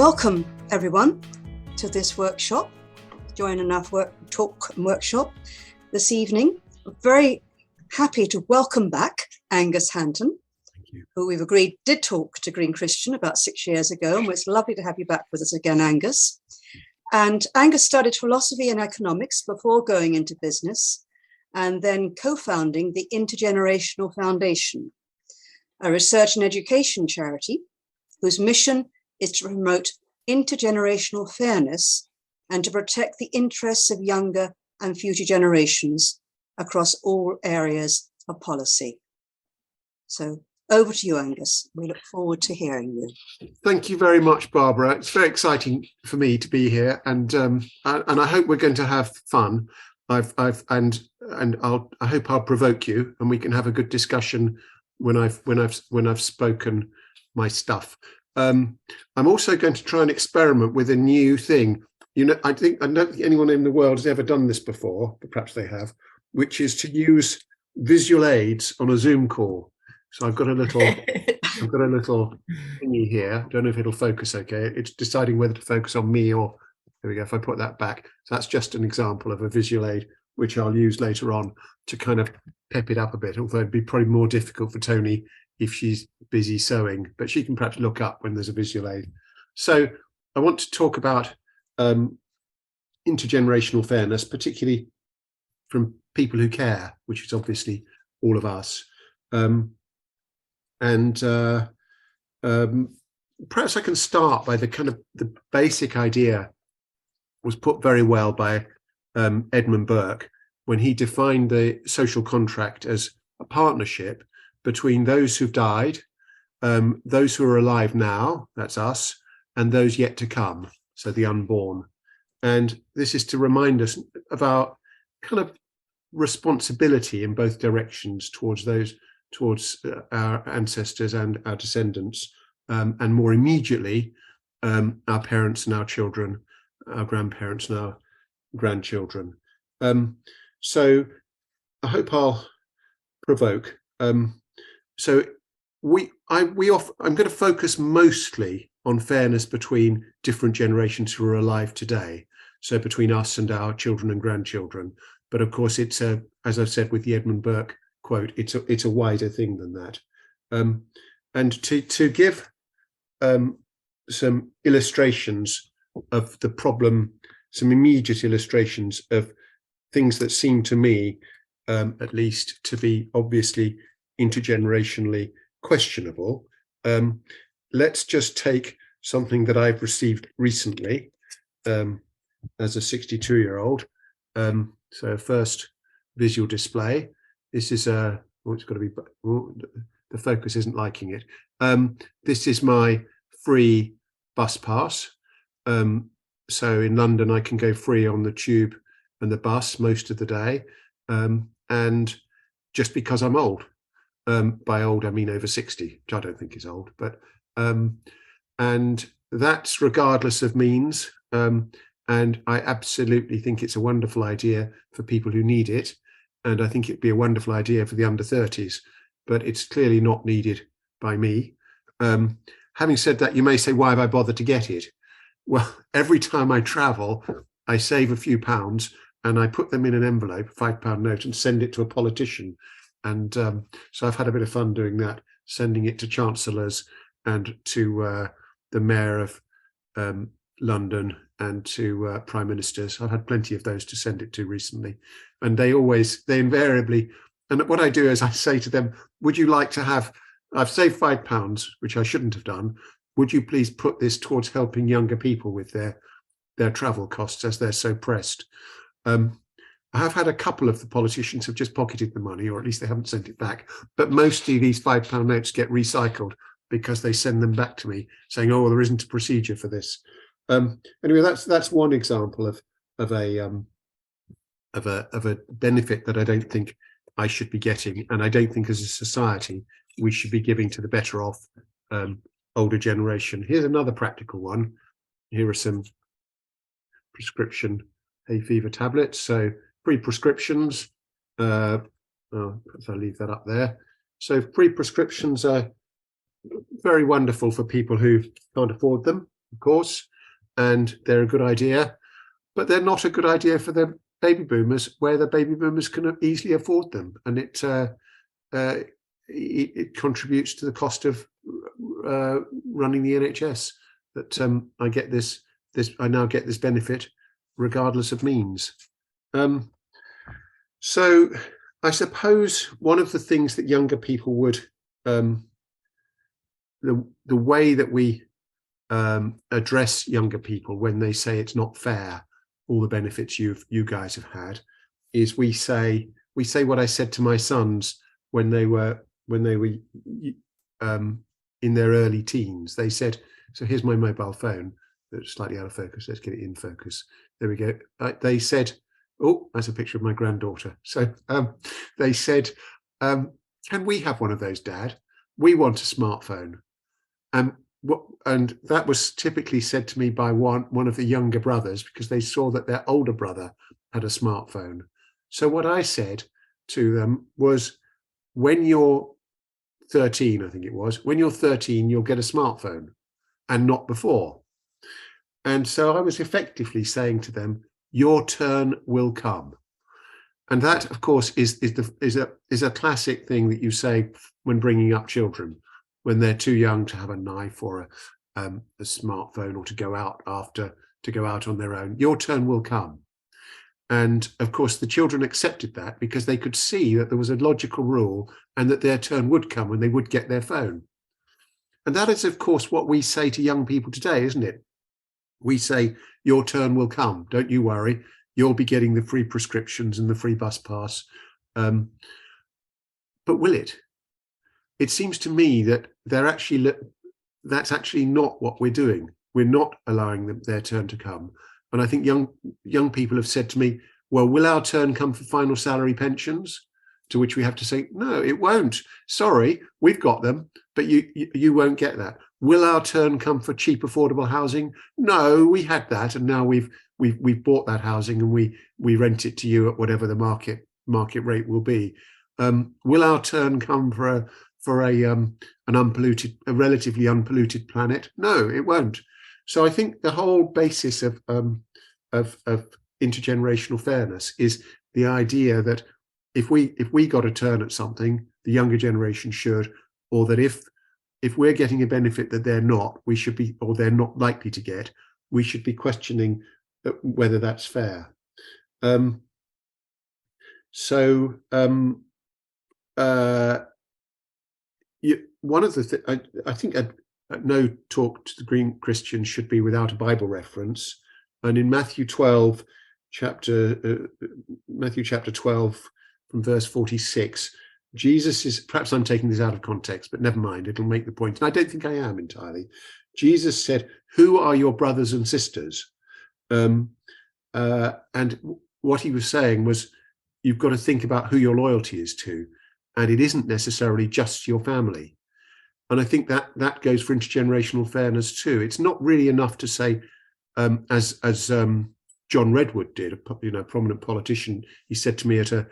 Welcome, everyone, to this workshop, Join Enough Talk and Workshop this evening. We're very happy to welcome back Angus Hanton, who we've agreed did talk to Green Christian about 6 years ago, and it's lovely to have you back with us again, Angus. And Angus studied philosophy and economics before going into business, and then co-founding the Intergenerational Foundation, a research and education charity whose mission is to promote intergenerational fairness and to protect the interests of younger and future generations across all areas of policy. So over to you, Angus. We look forward to hearing you. Thank you very much, Barbara. It's very exciting for me to be here, and I hope we're going to have fun. I hope I'll provoke you, and we can have a good discussion when I've spoken my stuff. I'm also going to try and experiment with a new thing. I don't think anyone in the world has ever done this before, but perhaps they have, which is to use visual aids on a Zoom call. So I've got a little thingy here. I don't know if it'll focus okay. It's deciding whether to focus on me or, there we go, if I put that back. So that's just an example of a visual aid, which I'll use later on to kind of pep it up a bit, although it'd be probably more difficult for Tony if she's busy sewing, but she can perhaps look up when there's a visual aid. So I want to talk about intergenerational fairness, particularly from people who care, which is obviously all of us. Perhaps I can start by the basic idea was put very well by Edmund Burke when he defined the social contract as a partnership between those who've died, those who are alive now, that's us, and those yet to come, so the unborn. And this is to remind us of our kind of responsibility in both directions towards our ancestors and our descendants, and more immediately, our parents and our children, our grandparents and our grandchildren. So I hope I'll provoke. So I'm going to focus mostly on fairness between different generations who are alive today. So between us and our children and grandchildren. But of course, it's as I've said with the Edmund Burke quote, it's a wider thing than that. And to give some illustrations of the problem, some immediate illustrations of things that seem to me, at least, to be obviously intergenerationally questionable. Let's just take something that I've received recently as a 62-year-old. So first visual display. This is it's got to be, the focus isn't liking it. This is my free bus pass. So in London, I can go free on the tube and the bus most of the day. And just because I'm old, by old, I mean over 60, which I don't think is old, but, and that's regardless of means. And I absolutely think it's a wonderful idea for people who need it. And I think it'd be a wonderful idea for the under 30s, but it's clearly not needed by me. Having said that, you may say, why have I bothered to get it? Well, every time I travel, I save a few pounds and I put them in an envelope, £5 note, and send it to a politician. And so I've had a bit of fun doing that, sending it to chancellors and to the mayor of London and to prime ministers. I've had plenty of those to send it to recently. And they invariably, and what I do is I say to them, would you like to have, I've saved £5, which I shouldn't have done. Would you please put this towards helping younger people with their travel costs as they're so pressed? I have had a couple of the politicians have just pocketed the money, or at least they haven't sent it back. But mostly these £5 notes get recycled because they send them back to me saying, oh, well, there isn't a procedure for this. Anyway, that's one example of a benefit that I don't think I should be getting, and I don't think as a society we should be giving to the better off older generation. Here's another practical one. Here are some prescription hay fever tablets. So pre-prescriptions. Perhaps I'll leave that up there. So pre-prescriptions are very wonderful for people who can't afford them. of course, and they're a good idea, but they're not a good idea for the baby boomers, where the baby boomers can easily afford them, and it contributes to the cost of running the NHS. That I now get this benefit regardless of means. So I suppose one of the things that younger people would, the way that we address younger people when they say it's not fair, all the benefits you guys have had, is we say what I said to my sons when they were in their early teens. They said, so here's my mobile phone that's slightly out of focus, let's get it in focus, there we go. They said, oh, that's a picture of my granddaughter. So they said, can we have one of those, Dad? We want a smartphone. And that was typically said to me by one of the younger brothers, because they saw that their older brother had a smartphone. So what I said to them was, when you're 13, I think it was, when you're 13, you'll get a smartphone, and not before. And so I was effectively saying to them, your turn will come. And that, of course, is a classic thing that you say when bringing up children, when they're too young to have a knife or a smartphone, or to go out on their own. Your turn will come. And of course, the children accepted that because they could see that there was a logical rule, and that their turn would come when they would get their phone. And that is, of course, what we say to young people today, isn't it? We say, your turn will come. Don't you worry. You'll be getting the free prescriptions and the free bus pass. But will it? It seems to me that that's actually not what we're doing. We're not allowing their turn to come. And I think young people have said to me, well, will our turn come for final salary pensions? To which we have to say, no, it won't. Sorry, we've got them, but you won't get that. Will our turn come for cheap, affordable housing? No, we had that, and now we've bought that housing, and we rent it to you at whatever the market rate will be. Will our turn come for a relatively unpolluted planet? No, it won't. So I think the whole basis of intergenerational fairness is the idea that if we got a turn at something, the younger generation should, or that if we're getting a benefit that they're not, we should be, or they're not likely to get, we should be questioning whether that's fair. One of the things, I think no talk to the Green Christians should be without a Bible reference. And in Matthew chapter 12, from verse 46, Jesus is, perhaps I'm taking this out of context, but never mind, it'll make the point. And I don't think I am entirely. Jesus said, who are your brothers and sisters? And what he was saying was, you've got to think about who your loyalty is to. And it isn't necessarily just your family. And I think that goes for intergenerational fairness too. It's not really enough to say, as John Redwood did, a prominent politician. He said to me at a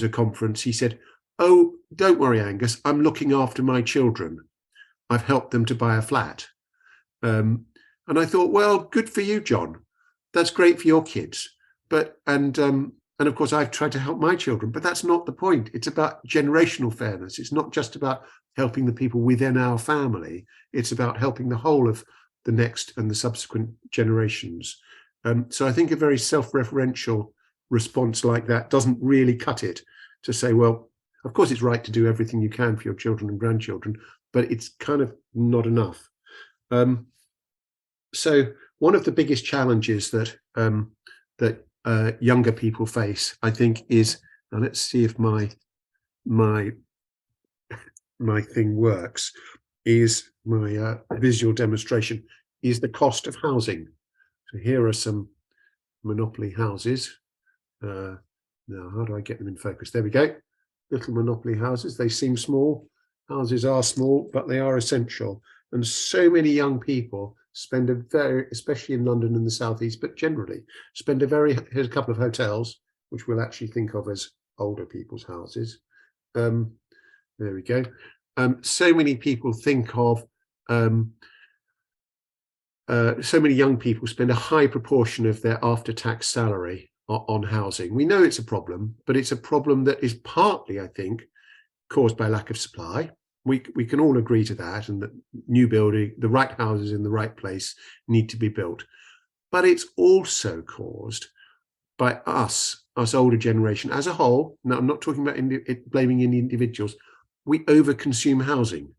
conference, he said, "Oh, don't worry, Angus, I'm looking after my children. I've helped them to buy a flat." And I thought, well, good for you, John. That's great for your kids. But and of course, I've tried to help my children, but that's not the point. It's about generational fairness. It's not just about helping the people within our family. It's about helping the whole of the next and the subsequent generations. So I think a very self-referential response like that doesn't really cut it, to say, well, of course it's right to do everything you can for your children and grandchildren, but it's kind of not enough. So one of the biggest challenges that younger people face, I think, is, now let's see if my thing works, is my visual demonstration, is the cost of housing. So here are some monopoly houses. Now, how do I get them in focus? There we go. Little monopoly houses. They seem small. Houses are small, but they are essential. And so many young people spend especially in London and the southeast, but generally spend here's a couple of hotels, which we'll actually think of as older people's houses. There we go. So many people think of so many young people spend a high proportion of their after-tax salary on housing. We know it's a problem, but it's a problem that is partly, I think, caused by lack of supply. We can all agree to that, and that new building, the right houses in the right place need to be built. But it's also caused by us older generation as a whole. Now, I'm not talking about blaming any individuals. We overconsume housing.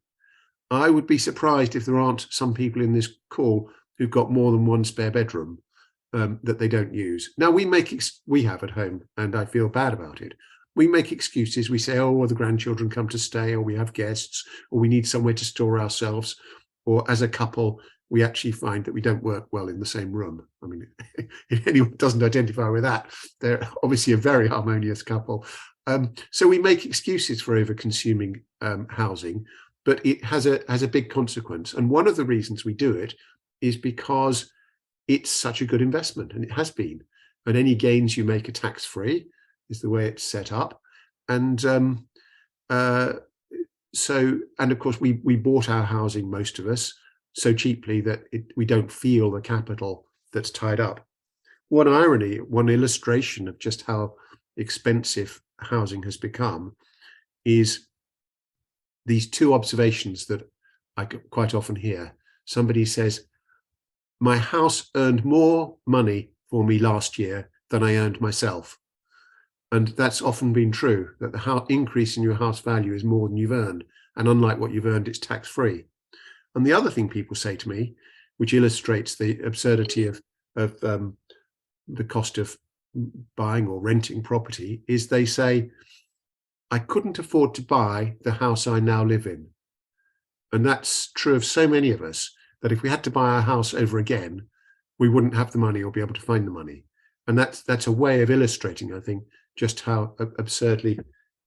I would be surprised if there aren't some people in this call who've got more than one spare bedroom that they don't use. Now, we have at home, and I feel bad about it. We make excuses. We say, oh, well, the grandchildren come to stay, or we have guests, or we need somewhere to store ourselves. Or as a couple, we actually find that we don't work well in the same room. I mean, if anyone doesn't identify with that, they're obviously a very harmonious couple. So we make excuses for over-consuming housing, but it has a big consequence. And one of the reasons we do it is because it's such a good investment, and it has been. And any gains you make are tax-free, is the way it's set up. And and of course, we bought our housing, most of us, so cheaply that we don't feel the capital that's tied up. One irony, one illustration of just how expensive housing has become is these two observations that I quite often hear. Somebody says, my house earned more money for me last year than I earned myself. And that's often been true, that the increase in your house value is more than you've earned. And unlike what you've earned, it's tax-free. And the other thing people say to me, which illustrates the absurdity of the cost of buying or renting property, is they say, I couldn't afford to buy the house I now live in. And that's true of so many of us, that if we had to buy our house over again, we wouldn't have the money or be able to find the money. And that's a way of illustrating, I think, just how absurdly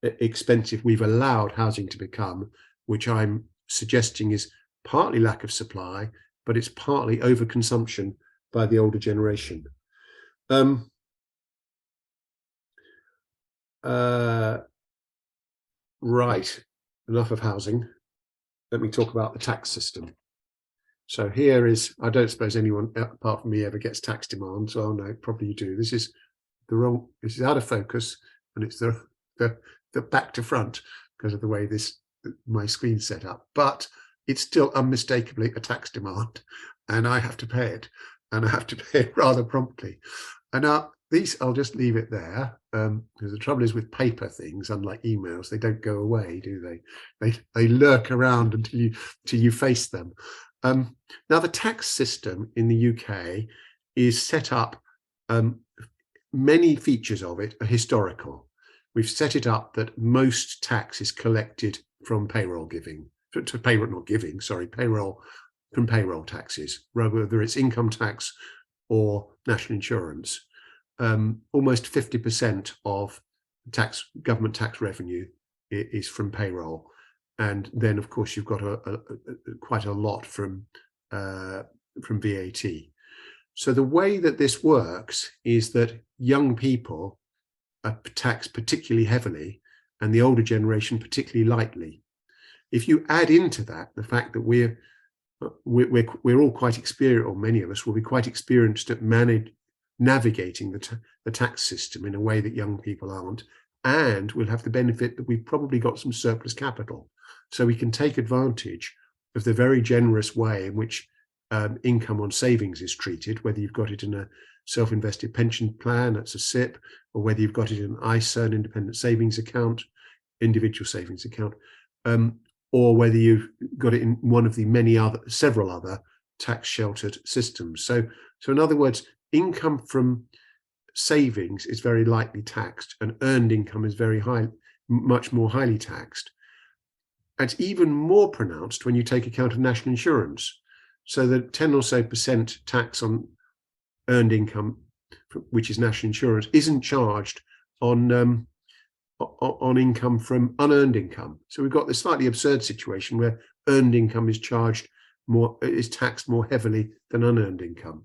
expensive we've allowed housing to become, which I'm suggesting is partly lack of supply, but it's partly overconsumption by the older generation. Right, enough of housing. Let me talk about the tax system. So here is, I don't suppose anyone apart from me ever gets tax demands. Oh no, probably you do. This is this is out of focus, and it's the back to front because of the way my screen's set up. But it's still unmistakably a tax demand, and I have to pay it, and I have to pay it rather promptly. And now these, I'll just leave it there, because the trouble is with paper things, unlike emails, they don't go away, do they? They lurk around until you face them. Now, the tax system in the UK is set up, many features of it are historical. We've set it up that most tax is collected from payroll from payroll taxes, whether it's income tax or national insurance. Almost 50% of government tax revenue is from payroll. And then, of course, you've got quite a lot from VAT. So the way that this works is that young people are taxed particularly heavily, and the older generation particularly lightly. If you add into that the fact that we're all quite experienced, or many of us will be quite experienced at navigating the tax system in a way that young people aren't, and we'll have the benefit that we've probably got some surplus capital, so we can take advantage of the very generous way in which income on savings is treated, whether you've got it in a self-invested pension plan, that's a SIP, or whether you've got it in an ISA, an independent savings account, individual savings account, or whether you've got it in one of the several other tax sheltered systems. So in other words, income from savings is very lightly taxed, and earned income is much more highly taxed. It's even more pronounced when you take account of national insurance. So the 10 or so % tax on earned income, which is national insurance, isn't charged on income from unearned income. So we've got this slightly absurd situation where earned income is taxed more heavily than unearned income.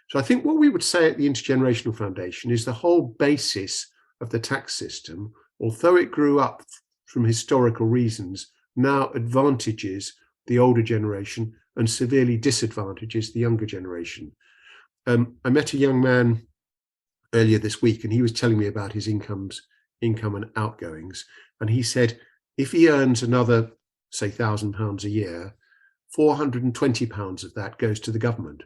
So I think what we would say at the Intergenerational Foundation is the whole basis of the tax system, although it grew up from historical reasons, now advantages the older generation and severely disadvantages the younger generation. I met a young man earlier this week, and he was telling me about his income and outgoings. And he said, if he earns another, say, £1,000 a year, £420 of that goes to the government.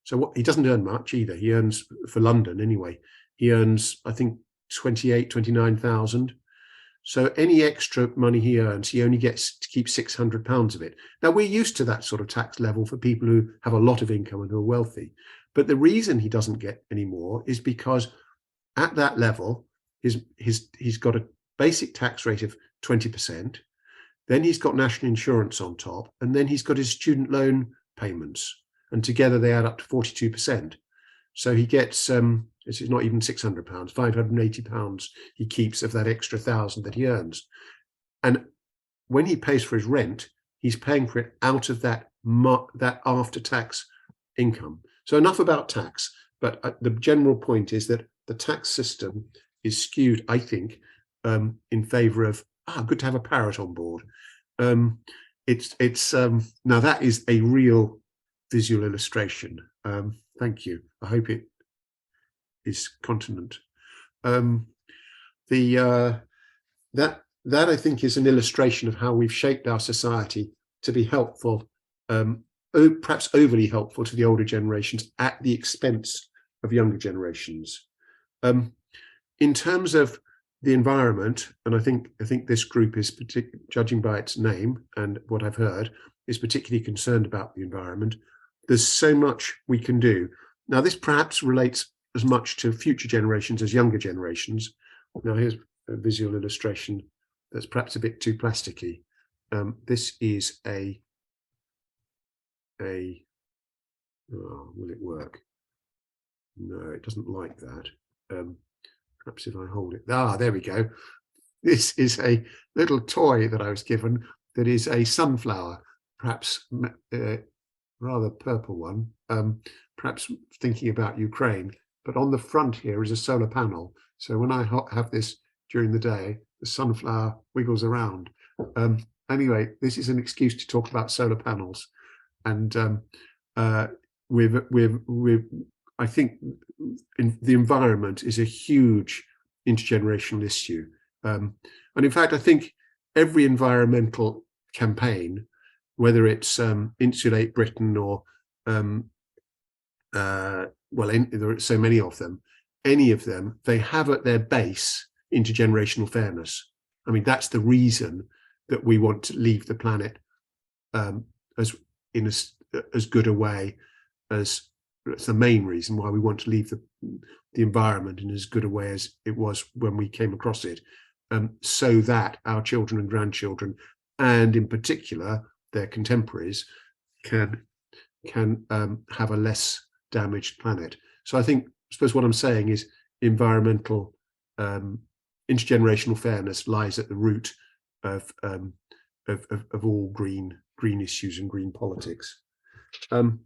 So he doesn't earn much either. He earns, for London anyway, he earns, I think, 29,000. So any extra money he earns, he only gets to keep £600 of it. Now, we're used to that sort of tax level for people who have a lot of income and who are wealthy. But the reason he doesn't get any more is because at that level, he's got a basic tax rate of 20%. Then he's got national insurance on top, and then he's got his student loan payments. And together they add up to 42%. So he gets, it's not even £600, £580 he keeps of that extra 1,000 that he earns. And when he pays for his rent, he's paying for it out of that after-tax income. So enough about tax, but the general point is that the tax system is skewed, I think, in favour of, good to have a parrot on board. Now that is a real visual illustration. Thank you. I hope it is continent. That I think is an illustration of how we've shaped our society to be helpful, perhaps overly helpful to the older generations at the expense of younger generations. In terms of the environment, and I think this group is, judging by its name and what I've heard, is particularly concerned about the environment. There's so much we can do. Now, this perhaps relates as much to future generations as younger generations. Now, here's a visual illustration that's perhaps a bit too plasticky. This is will it work? No, it doesn't like that. Perhaps if I hold it, there we go. This is a little toy that I was given that is a sunflower, perhaps rather purple one, perhaps thinking about Ukraine. But on the front here is a solar panel. So when I have this during the day, the sunflower wiggles around. Anyway, this is an excuse to talk about solar panels. And I think the environment is a huge intergenerational issue. And in fact, I think every environmental campaign, whether it's Insulate Britain or, there are so many of them, any of them, they have at their base intergenerational fairness. I mean, that's the reason that we want to leave the planet as good a way as, it's the main reason why we want to leave the environment in as good a way as it was when we came across it, so that our children and grandchildren, and in particular their contemporaries, can have a less damaged planet. So I suppose what I'm saying is environmental intergenerational fairness lies at the root of all green issues and green politics. I'll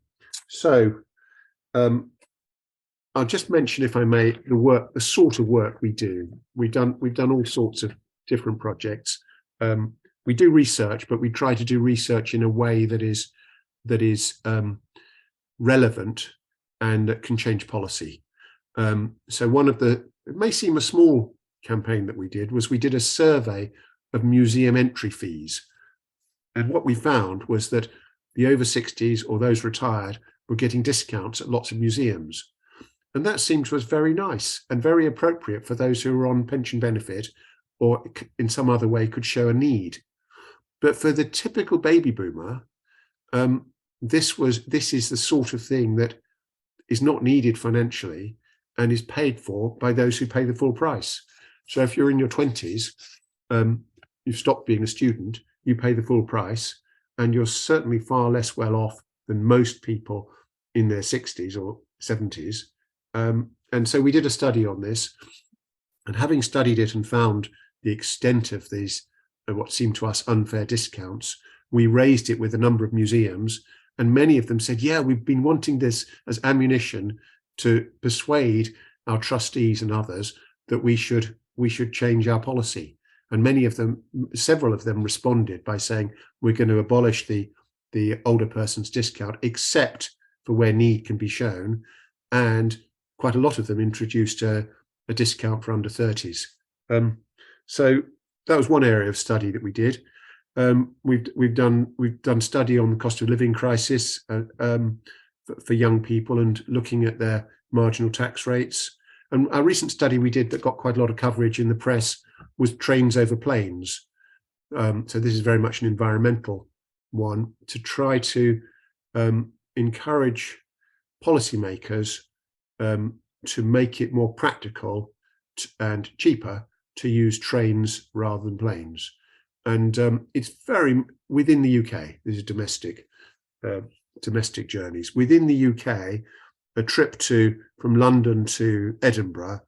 just mention, if I may, the sort of work we do. We've done all sorts of different projects. We do research, but we try to do research in a way that is relevant and that can change policy. So one of it may seem a small campaign that we did a survey of museum entry fees. And what we found was that the over 60s or those retired were getting discounts at lots of museums. And that seemed to us very nice and very appropriate for those who were on pension benefit or in some other way could show a need. But for the typical baby boomer, this is the sort of thing that is not needed financially and is paid for by those who pay the full price. So if you're in your 20s, you've stopped being a student, you pay the full price, and you're certainly far less well off than most people in their 60s or 70s. And so we did a study on this, and having studied it and found the extent of these, what seemed to us unfair discounts, we raised it with a number of museums, and many of them said, yeah, we've been wanting this as ammunition to persuade our trustees and others that we should change our policy. And several of them responded by saying, we're going to abolish the the older person's discount, except for where need can be shown, and quite a lot of them introduced a discount for under 30s. So that was one area of study that we did. We've done study on the cost of living crisis for young people and looking at their marginal tax rates. And a recent study we did that got quite a lot of coverage in the press was trains over planes. So this is very much an environmental one, to try to encourage policymakers to make it more practical and cheaper to use trains rather than planes. And it's very, within the UK, this is domestic journeys. Within the UK, a trip from London to Edinburgh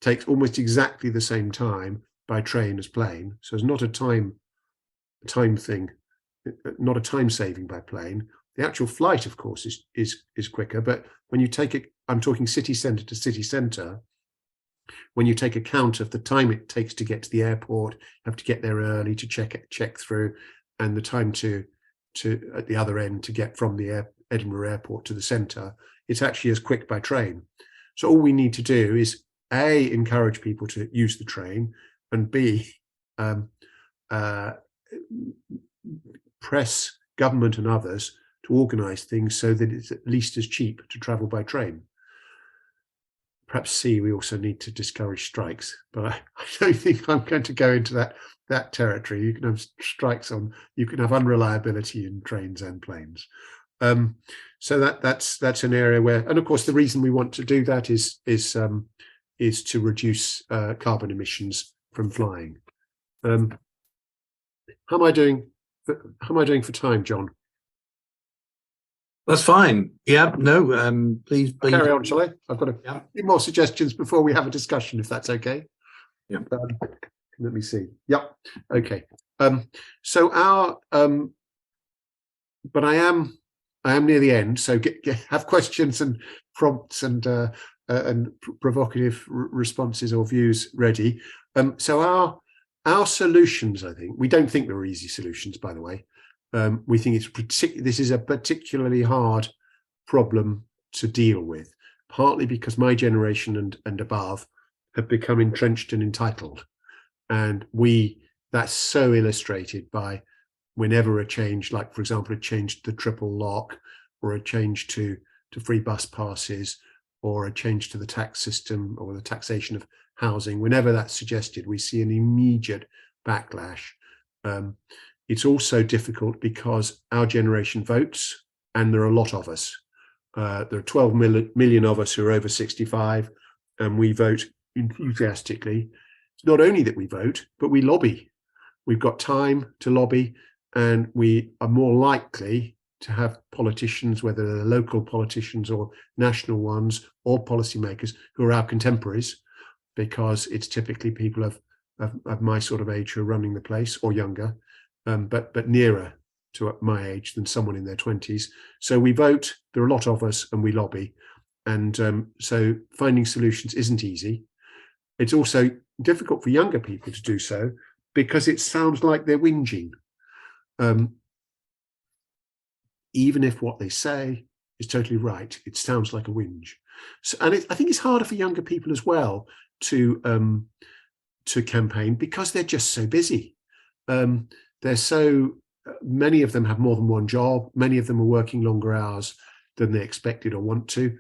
takes almost exactly the same time by train as plane. So it's not a time thing, not a time saving by plane. The actual flight, of course, is quicker. But when you take it, I'm talking city centre to city centre, when you take account of the time it takes to get to the airport, you have to get there early to check through, and the time to at the other end to get from the Edinburgh airport to the centre, it's actually as quick by train. So all we need to do is A, encourage people to use the train, and B, press government and others to organise things so that it's at least as cheap to travel by train. Perhaps C, we also need to discourage strikes, but I don't think I'm going to go into that territory. You can have strikes you can have unreliability in trains and planes. So that's an area where, and of course, the reason we want to do that is to reduce carbon emissions from flying. How am I doing? How am I doing for time, John? That's fine. Yeah, no, please. Carry on, shall I? I've got a few more suggestions before we have a discussion, if that's okay. Yeah. Let me see. Yep. Okay. So but I am near the end. So have questions and prompts and provocative responses or views ready. So our solutions, I think, we don't think they're easy solutions, by the way. We think this is a particularly hard problem to deal with, partly because my generation and above have become entrenched and entitled. And that's so illustrated by whenever a change, like, for example, a change to the triple lock, or a change to free bus passes, or a change to the tax system or the taxation of housing, whenever that's suggested, we see an immediate backlash. It's also difficult because our generation votes, and there are a lot of us. There are 12 million of us who are over 65, and we vote enthusiastically. It's not only that we vote, but we lobby. We've got time to lobby, and we are more likely to have politicians, whether they're local politicians or national ones, or policymakers who are our contemporaries, because it's typically people of my sort of age who are running the place, or younger. But nearer to my age than someone in their 20s. So we vote, there are a lot of us, and we lobby. And so finding solutions isn't easy. It's also difficult for younger people to do so, because it sounds like they're whinging. Even if what they say is totally right, it sounds like a whinge. So, and I think it's harder for younger people as well to campaign, because they're just so busy. They're so, many of them have more than one job. Many of them are working longer hours than they expected or want to.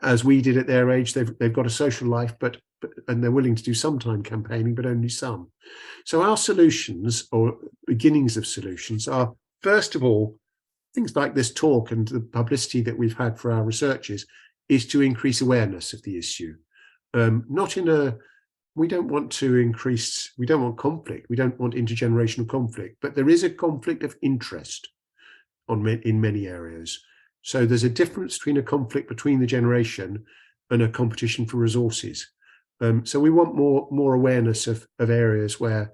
As we did at their age, they've got a social life, and they're willing to do some time campaigning, but only some. So our solutions, or beginnings of solutions, are, first of all, things like this talk and the publicity that we've had for our researches, is to increase awareness of the issue. We don't want conflict. We don't want intergenerational conflict, but there is a conflict of interest in many areas. So there's a difference between a conflict between the generation and a competition for resources. So we want more awareness of areas where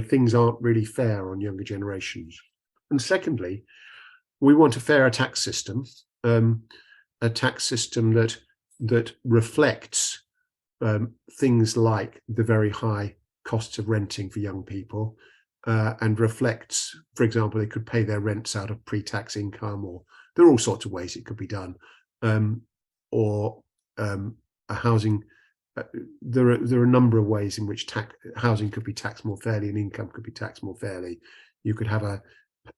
things aren't really fair on younger generations. And secondly, we want a fairer tax system, a tax system that reflects things like the very high costs of renting for young people, and reflects, for example, they could pay their rents out of pre-tax income, or there are all sorts of ways it could be done, or a housing. There are a number of ways in which housing could be taxed more fairly and income could be taxed more fairly. You could have a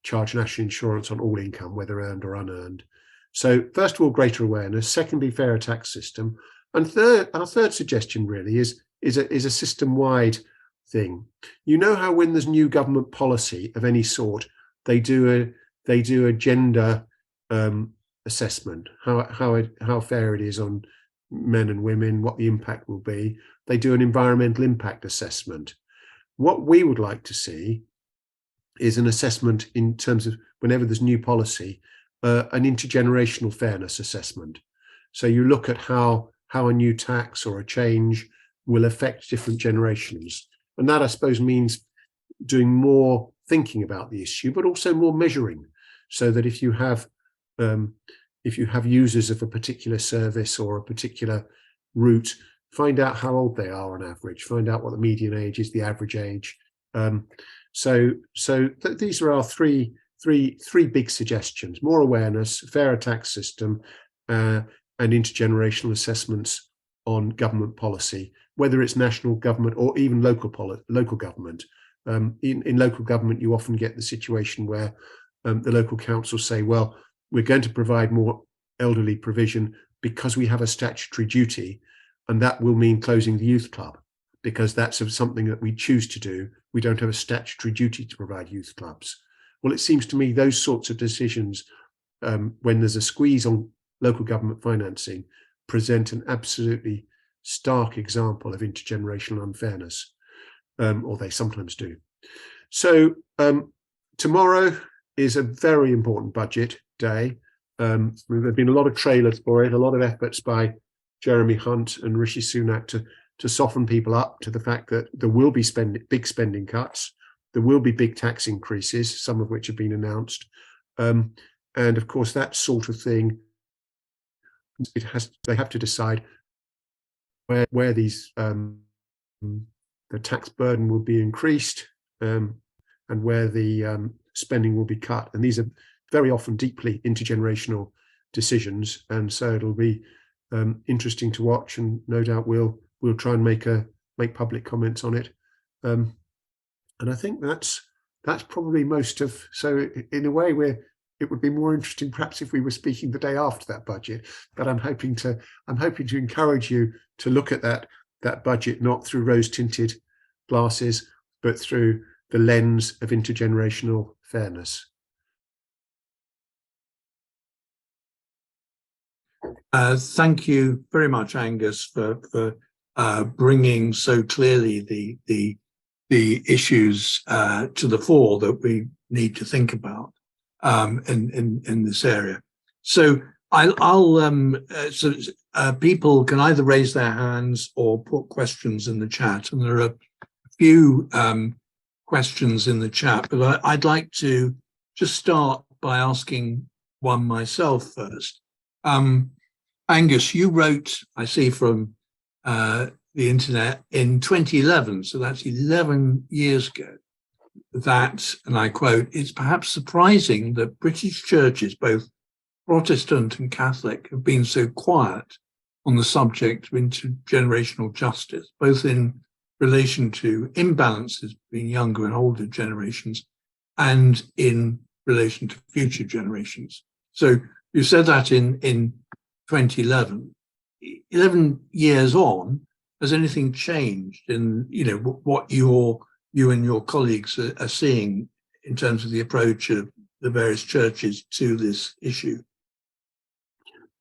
charge national insurance on all income, whether earned or unearned. So first of all, greater awareness. Secondly, fairer tax system. And our third suggestion really is a system-wide thing. You know how when there's new government policy of any sort, they do a gender assessment, how fair it is on men and women, what the impact will be. They do an environmental impact assessment. What we would like to see is an assessment in terms of, whenever there's new policy, an intergenerational fairness assessment. So you look at how a new tax or a change will affect different generations. And that, I suppose, means doing more thinking about the issue, but also more measuring, so that if you have users of a particular service or a particular route, find out how old they are on average, find out what the median age is, the average age. These are our three big suggestions: more awareness, fairer tax system, and intergenerational assessments on government policy, whether it's national government or even local government. In local government, you often get the situation where the local councils say, well, we're going to provide more elderly provision because we have a statutory duty, and that will mean closing the youth club, because that's something that we choose to do. We don't have a statutory duty to provide youth clubs. Well, it seems to me those sorts of decisions, when there's a squeeze on local government financing, present an absolutely stark example of intergenerational unfairness, or they sometimes do. So tomorrow is a very important budget day. There have been a lot of trailers for it, a lot of efforts by Jeremy Hunt and Rishi Sunak to soften people up to the fact that there will be big spending cuts, there will be big tax increases, some of which have been announced, and of course that sort of thing, they have to decide where these the tax burden will be increased, and where the spending will be cut. And these are very often deeply intergenerational decisions, and so it'll be interesting to watch, and no doubt we'll try and make public comments on it. And I think that's probably most of. So in a way, it would be more interesting perhaps if we were speaking the day after that budget. But I'm hoping to encourage you to look at that budget not through rose-tinted glasses, but through the lens of intergenerational fairness. Thank you very much, Angus, for bringing so clearly the issues to the fore that we need to think about in this area. So people can either raise their hands or put questions in the chat, and there are a few questions in the chat, but I'd like to just start by asking one myself first. Angus, you wrote, I see from the internet, in 2011, so that's 11 years ago, that, and I quote, "It's perhaps surprising that British churches, both Protestant and Catholic, have been so quiet on the subject of intergenerational justice, both in relation to imbalances between younger and older generations and in relation to future generations." So you said that in 2011. 11 years on, has anything changed in what you and your colleagues are seeing in terms of the approach of the various churches to this issue?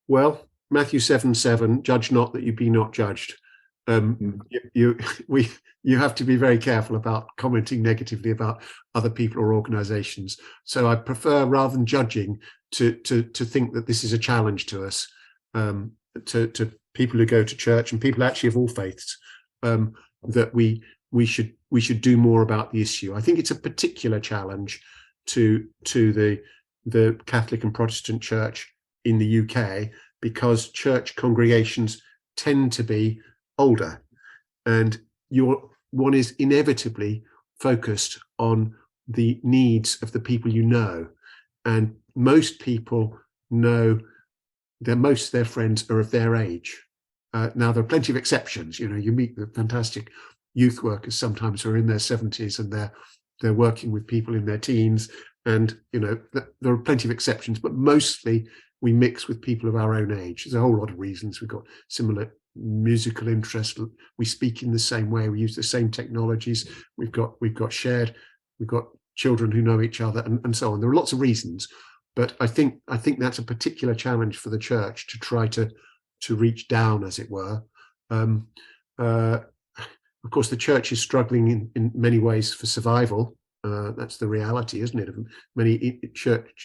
Well, Matthew 7:7, judge not that you be not judged. You have to be very careful about commenting negatively about other people or organizations. So I prefer, rather than judging, to think that this is a challenge to us, to people who go to church and people actually of all faiths, that we should do more about the issue. I think it's a particular challenge to the Catholic and Protestant Church in the UK, because church congregations tend to be older, and one is inevitably focused on the needs of the people you know. And most people know that most of their friends are of their age. Now, there are plenty of exceptions. You know, you meet the fantastic youth workers sometimes who are in their 70s and they're working with people in their teens. And, you know, there are plenty of exceptions, but mostly we mix with people of our own age. There's a whole lot of reasons. We've got similar musical interest. We speak in the same way. We use the same technologies. We've got children who know each other, and so on. There are lots of reasons, but I think that's a particular challenge for the church to try to reach down, as it were. Of course, the church is struggling in many ways for survival. That's the reality, isn't it, of many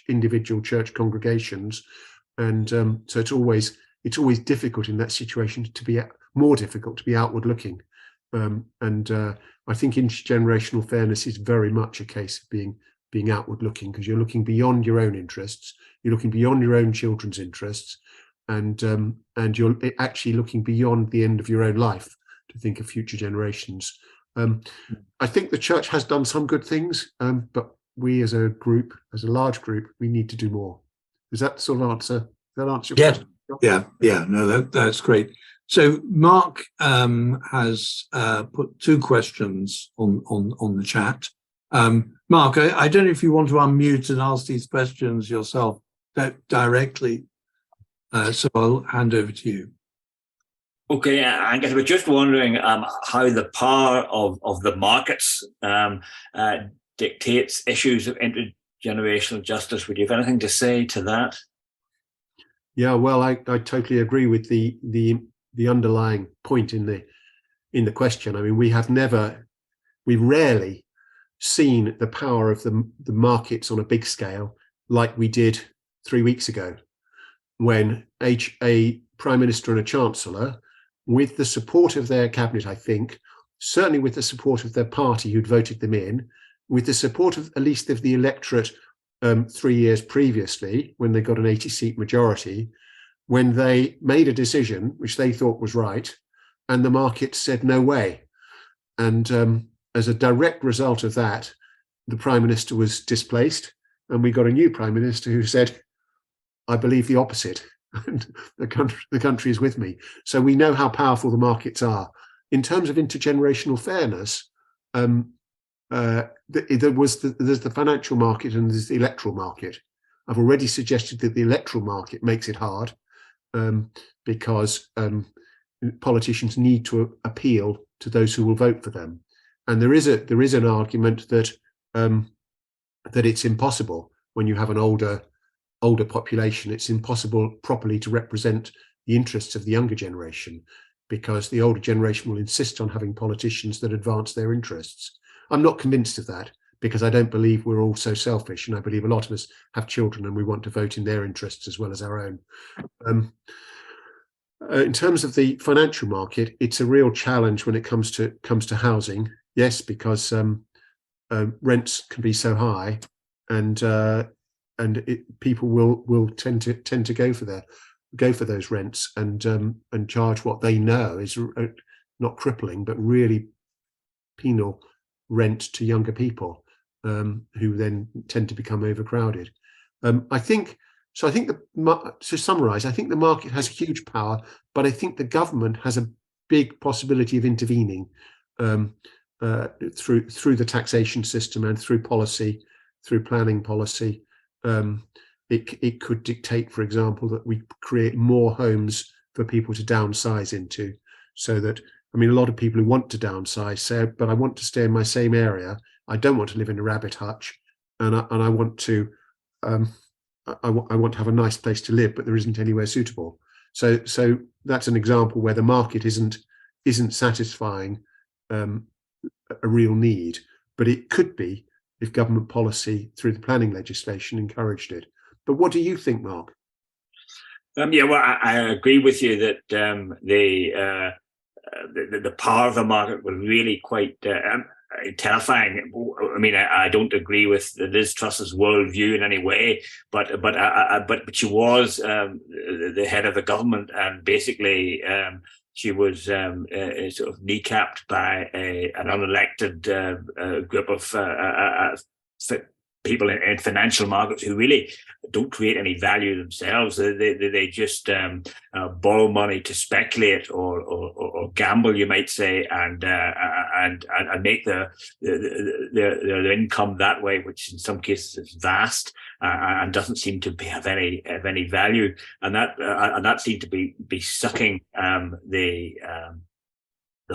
individual church congregations, and so it's always difficult in that situation to be more difficult to be outward looking, and I think intergenerational fairness is very much a case of being outward looking, because you're looking beyond your own interests, you're looking beyond your own children's interests, and you're actually looking beyond the end of your own life to think of future generations. I think the church has done some good things, but we as a group, as a large group, we need to do more. Does that sort of answer your question? Yeah. No, that's great. So Mark has put two questions on the chat. Mark, I don't know if you want to unmute and ask these questions yourself directly. So I'll hand over to you. Okay, Angus, I was just wondering how the power of the markets dictates issues of intergenerational justice. Would you have anything to say to that? Yeah, well, I totally agree with the underlying point in the question. I mean, we've rarely seen the power of the markets on a big scale like we did 3 weeks ago, when a Prime Minister and a Chancellor, with the support of their cabinet, I think, certainly with the support of their party who'd voted them in, with the support of at least of the electorate 3 years previously, when they got an 80-seat majority, when they made a decision which they thought was right, and the market said no way. And as a direct result of that, the Prime Minister was displaced, and we got a new Prime Minister who said, I believe the opposite. And the country is with me. So we know how powerful the markets are. In terms of intergenerational fairness, there's the financial market and there's the electoral market. I've already suggested that the electoral market makes it hard because politicians need to appeal to those who will vote for them. And there is an argument that it's impossible when you have an older population. It's impossible properly to represent the interests of the younger generation, because the older generation will insist on having politicians that advance their interests. I'm not convinced of that, because I don't believe we're all so selfish, and I believe a lot of us have children and we want to vote in their interests as well as our own. In terms of the financial market, it's a real challenge when it comes to housing. Yes, because rents can be so high, and people will tend to go for those rents and charge what they know is not crippling but really penal rent to younger people, who then tend to become overcrowded. To summarise, I think the market has huge power, but I think the government has a big possibility of intervening through the taxation system and through policy, through planning policy. It could dictate, for example, that we create more homes for people to downsize into, so that, I mean, a lot of people who want to downsize say, but I want to stay in my same area. I don't want to live in a rabbit hutch, and I want to I want to have a nice place to live, but there isn't anywhere suitable. So that's an example where the market isn't satisfying a real need, but it could be if government policy through the planning legislation encouraged it. But what do you think, Mark? Yeah, well, I agree with you that the power of the market was really quite terrifying. I mean, I don't agree with Liz Truss's worldview in any way, but she was the head of the government, and basically she was sort of kneecapped by an unelected group of people in financial markets who really don't create any value themselves. They just borrow money to speculate or gamble, you might say, and make their income that way, which in some cases is vast and doesn't seem to have any value, and that seemed to be sucking the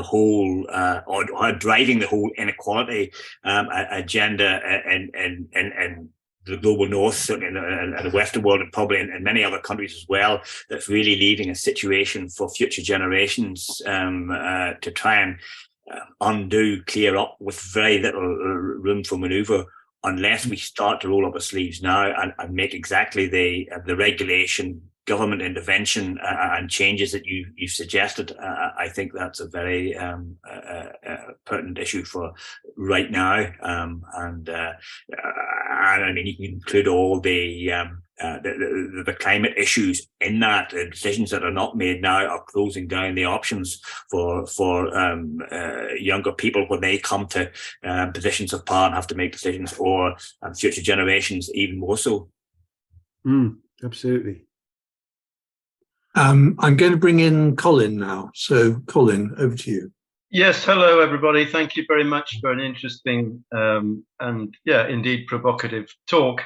whole or driving the whole inequality agenda in the global north, certainly in the Western world, and probably in many other countries as well. That's really leaving a situation for future generations to try and clear up with very little room for manoeuvre, unless we start to roll up our sleeves now and make exactly the regulation, government intervention and changes that you suggested. I think that's a very pertinent issue for right now, and I mean, you can include all the climate issues in that. The decisions that are not made now are closing down the options for younger people when they come to positions of power and have to make decisions, or future generations even more so. Absolutely. I'm going to bring in Colin now. So, Colin, over to you. Yes, hello, everybody. Thank you very much for an interesting and, yeah, indeed provocative talk.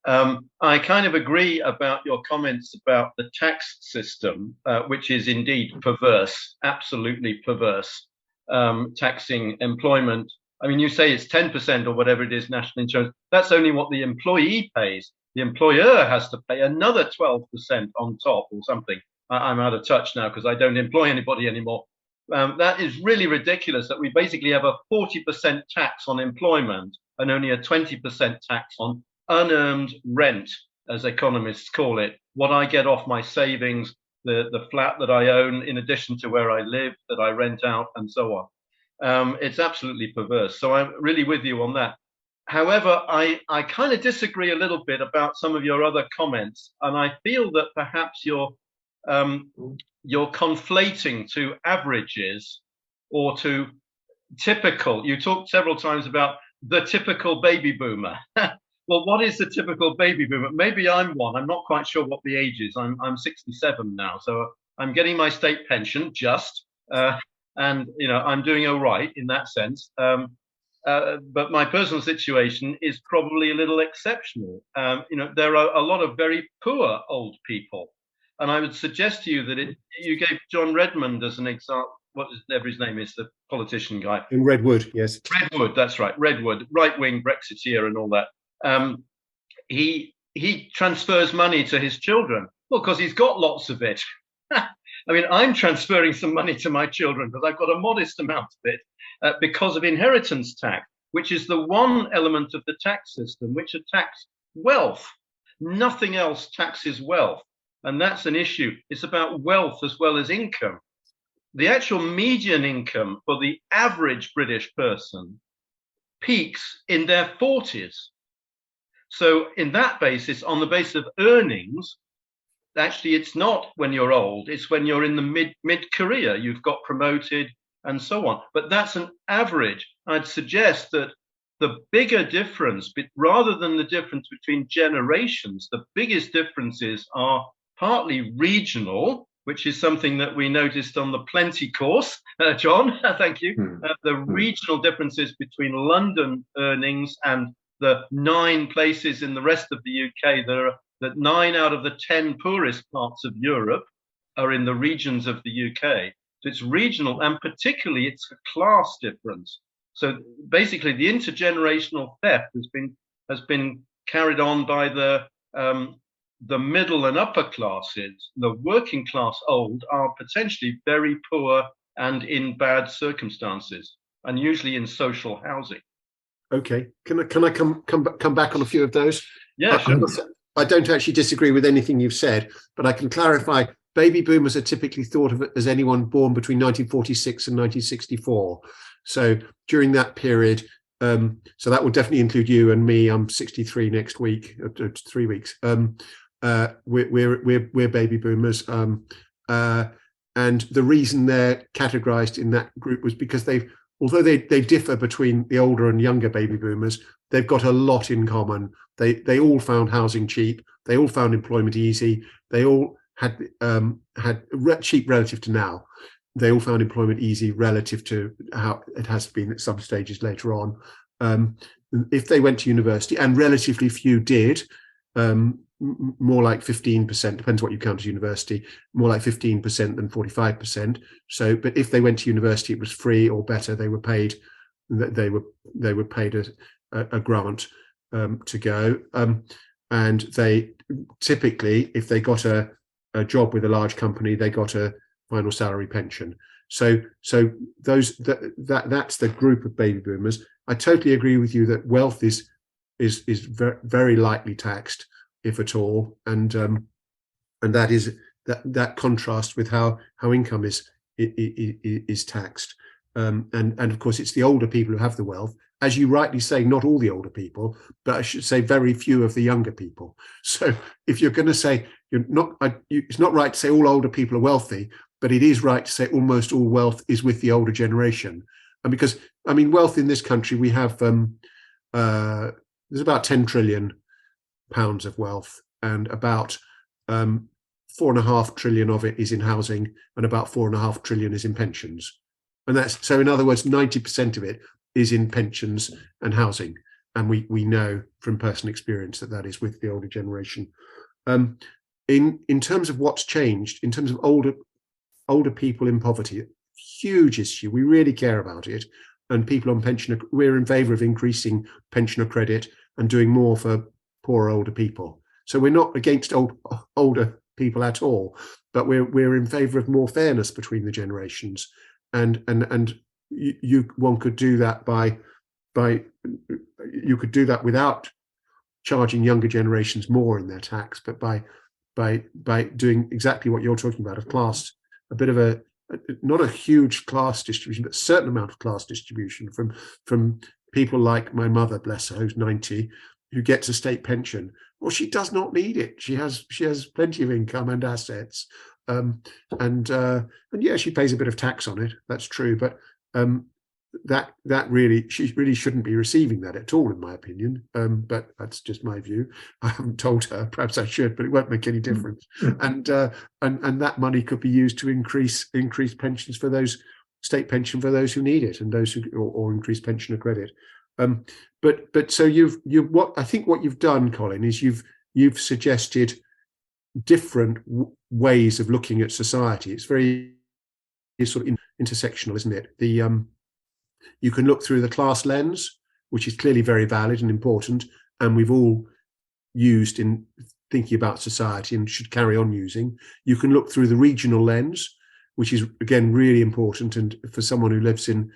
I kind of agree about your comments about the tax system, which is indeed perverse, absolutely perverse, taxing employment. I mean, you say it's 10% or whatever it is, national insurance. That's only what the employee pays. The employer has to pay another 12% on top or something. I'm out of touch now because I don't employ anybody anymore. That is really ridiculous that we basically have a 40% tax on employment and only a 20% tax on unearned rent, as economists call it. What I get off my savings, the flat that I own, in addition to where I live, that I rent out, and so on. It's absolutely perverse. So I'm really with you on that. However, I kind of disagree a little bit about some of your other comments, and I feel that perhaps you're conflating to averages or to typical. You talked several times about the typical baby boomer. Well, what is the typical baby boomer? Maybe I'm one. I'm not quite sure what the age is. I'm 67 now, so I'm getting my state pension just, and you know, I'm doing all right in that sense. But my personal situation is probably a little exceptional. You know, there are a lot of very poor old people. And I would suggest to you that you gave John Redmond as an example, whatever his name is, the politician guy. In Redwood, yes. Redwood, that's right. Redwood, right-wing Brexiteer and all that. He transfers money to his children. Well, because he's got lots of it. I mean, I'm transferring some money to my children because I've got a modest amount of it because of inheritance tax, which is the one element of the tax system which attacks wealth. Nothing else taxes wealth. And that's an issue. It's about wealth as well as income. The actual median income for the average British person peaks in their 40s. So in that basis, on the basis of earnings, actually it's not when you're old, it's when you're in the mid-career, you've got promoted and so on. But that's an average. I'd suggest that the bigger difference, rather than the difference between generations, the biggest differences are partly regional, which is something that we noticed on the Plenty course, John, thank you. The regional differences between London earnings and the 9 places in the rest of the UK that 9 out of the 10 poorest parts of Europe are in the regions of the UK. So it's regional, and particularly it's a class difference. So basically the intergenerational theft has been carried on by the middle and upper classes. The working class old are potentially very poor and in bad circumstances, and usually in social housing. Okay, can I come back on a few of those? Yeah, sure. I don't actually disagree with anything you've said, but I can clarify. Baby boomers are typically thought of as anyone born between 1946 and 1964. So during that period, so that would definitely include you and me. I'm 63 next week, 3 weeks. We're baby boomers, and And the reason they're categorized in that group was because although they differ between the older and younger baby boomers, they've got a lot in common. They all found housing cheap. They all found employment easy. They all had cheap relative to now. They all found employment easy relative to how it has been at some stages later on. If they went to university, and relatively few did, more like 15%, depends what you count as university, more like 15% than 45%. So, but if they went to university, it was free or better. They were paid. They were paid a grant to go, and they typically, if they got a job with a large company, they got a final salary pension. So that's the group of baby boomers. I totally agree with you that wealth is very lightly taxed, if at all, and that is that contrast with how income is taxed, and of course it's the older people who have the wealth, as you rightly say. Not all the older people, but I should say very few of the younger people. So if you're going to say it's not right to say all older people are wealthy, but it is right to say almost all wealth is with the older generation. And because, I mean, wealth in this country, we have there's about 10 trillion pounds of wealth, and about 4.5 trillion of it is in housing, and about 4.5 trillion is in pensions. And that's, so in other words, 90% of it is in pensions and housing. And we know from personal experience that is with the older generation. In terms of what's changed, in terms of older people in poverty, huge issue. We really care about it. And people on pension, we're in favour of increasing pensioner credit and doing more for poor older people. So we're not against older people at all, but we're in favour of more fairness between the generations. And one could do that you could do that without charging younger generations more in their tax, but by doing exactly what you're talking about, a bit of a not a huge class distribution, but a certain amount of class distribution from people like my mother, bless her, who's 90, who gets a state pension. Well, she does not need it. She has plenty of income and assets, and yeah, she pays a bit of tax on it. That's true, but she really shouldn't be receiving that at all, in my opinion. But that's just my view. I haven't told her. Perhaps I should, but it won't make any difference. And that money could be used to increase pensions for those, state pension for those who need it, and those who or increase pensioner credit. But so what I think what you've done, Colin, is you've suggested different ways of looking at society. It's very sort of intersectional, isn't it? You can look through the class lens, which is clearly very valid and important, and we've all used in thinking about society and should carry on using. You can look through the regional lens, which is again really important, and for someone who lives in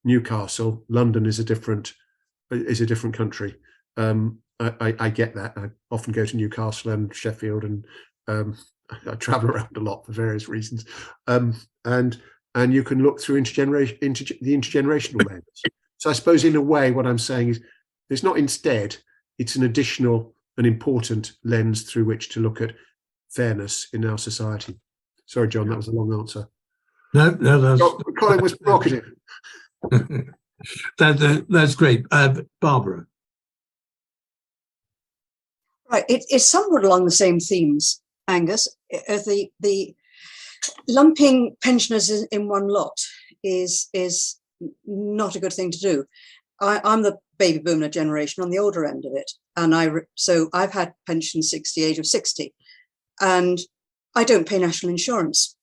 Newcastle, London is a different country. I get that. I often go to Newcastle and Sheffield, and I travel around a lot for various reasons. And you can look through the intergenerational lens. So I suppose in a way what I'm saying is it's not instead, it's an additional, an important lens through which to look at fairness in our society. Sorry, John, that was a long answer. No, that's... Colin was provocative. That's great. Barbara. Right, it's somewhat along the same themes, Angus. The lumping pensioners in one lot is not a good thing to do. I'm the baby boomer generation on the older end of it, and so I've had pension since the age of 60, and I don't pay national insurance.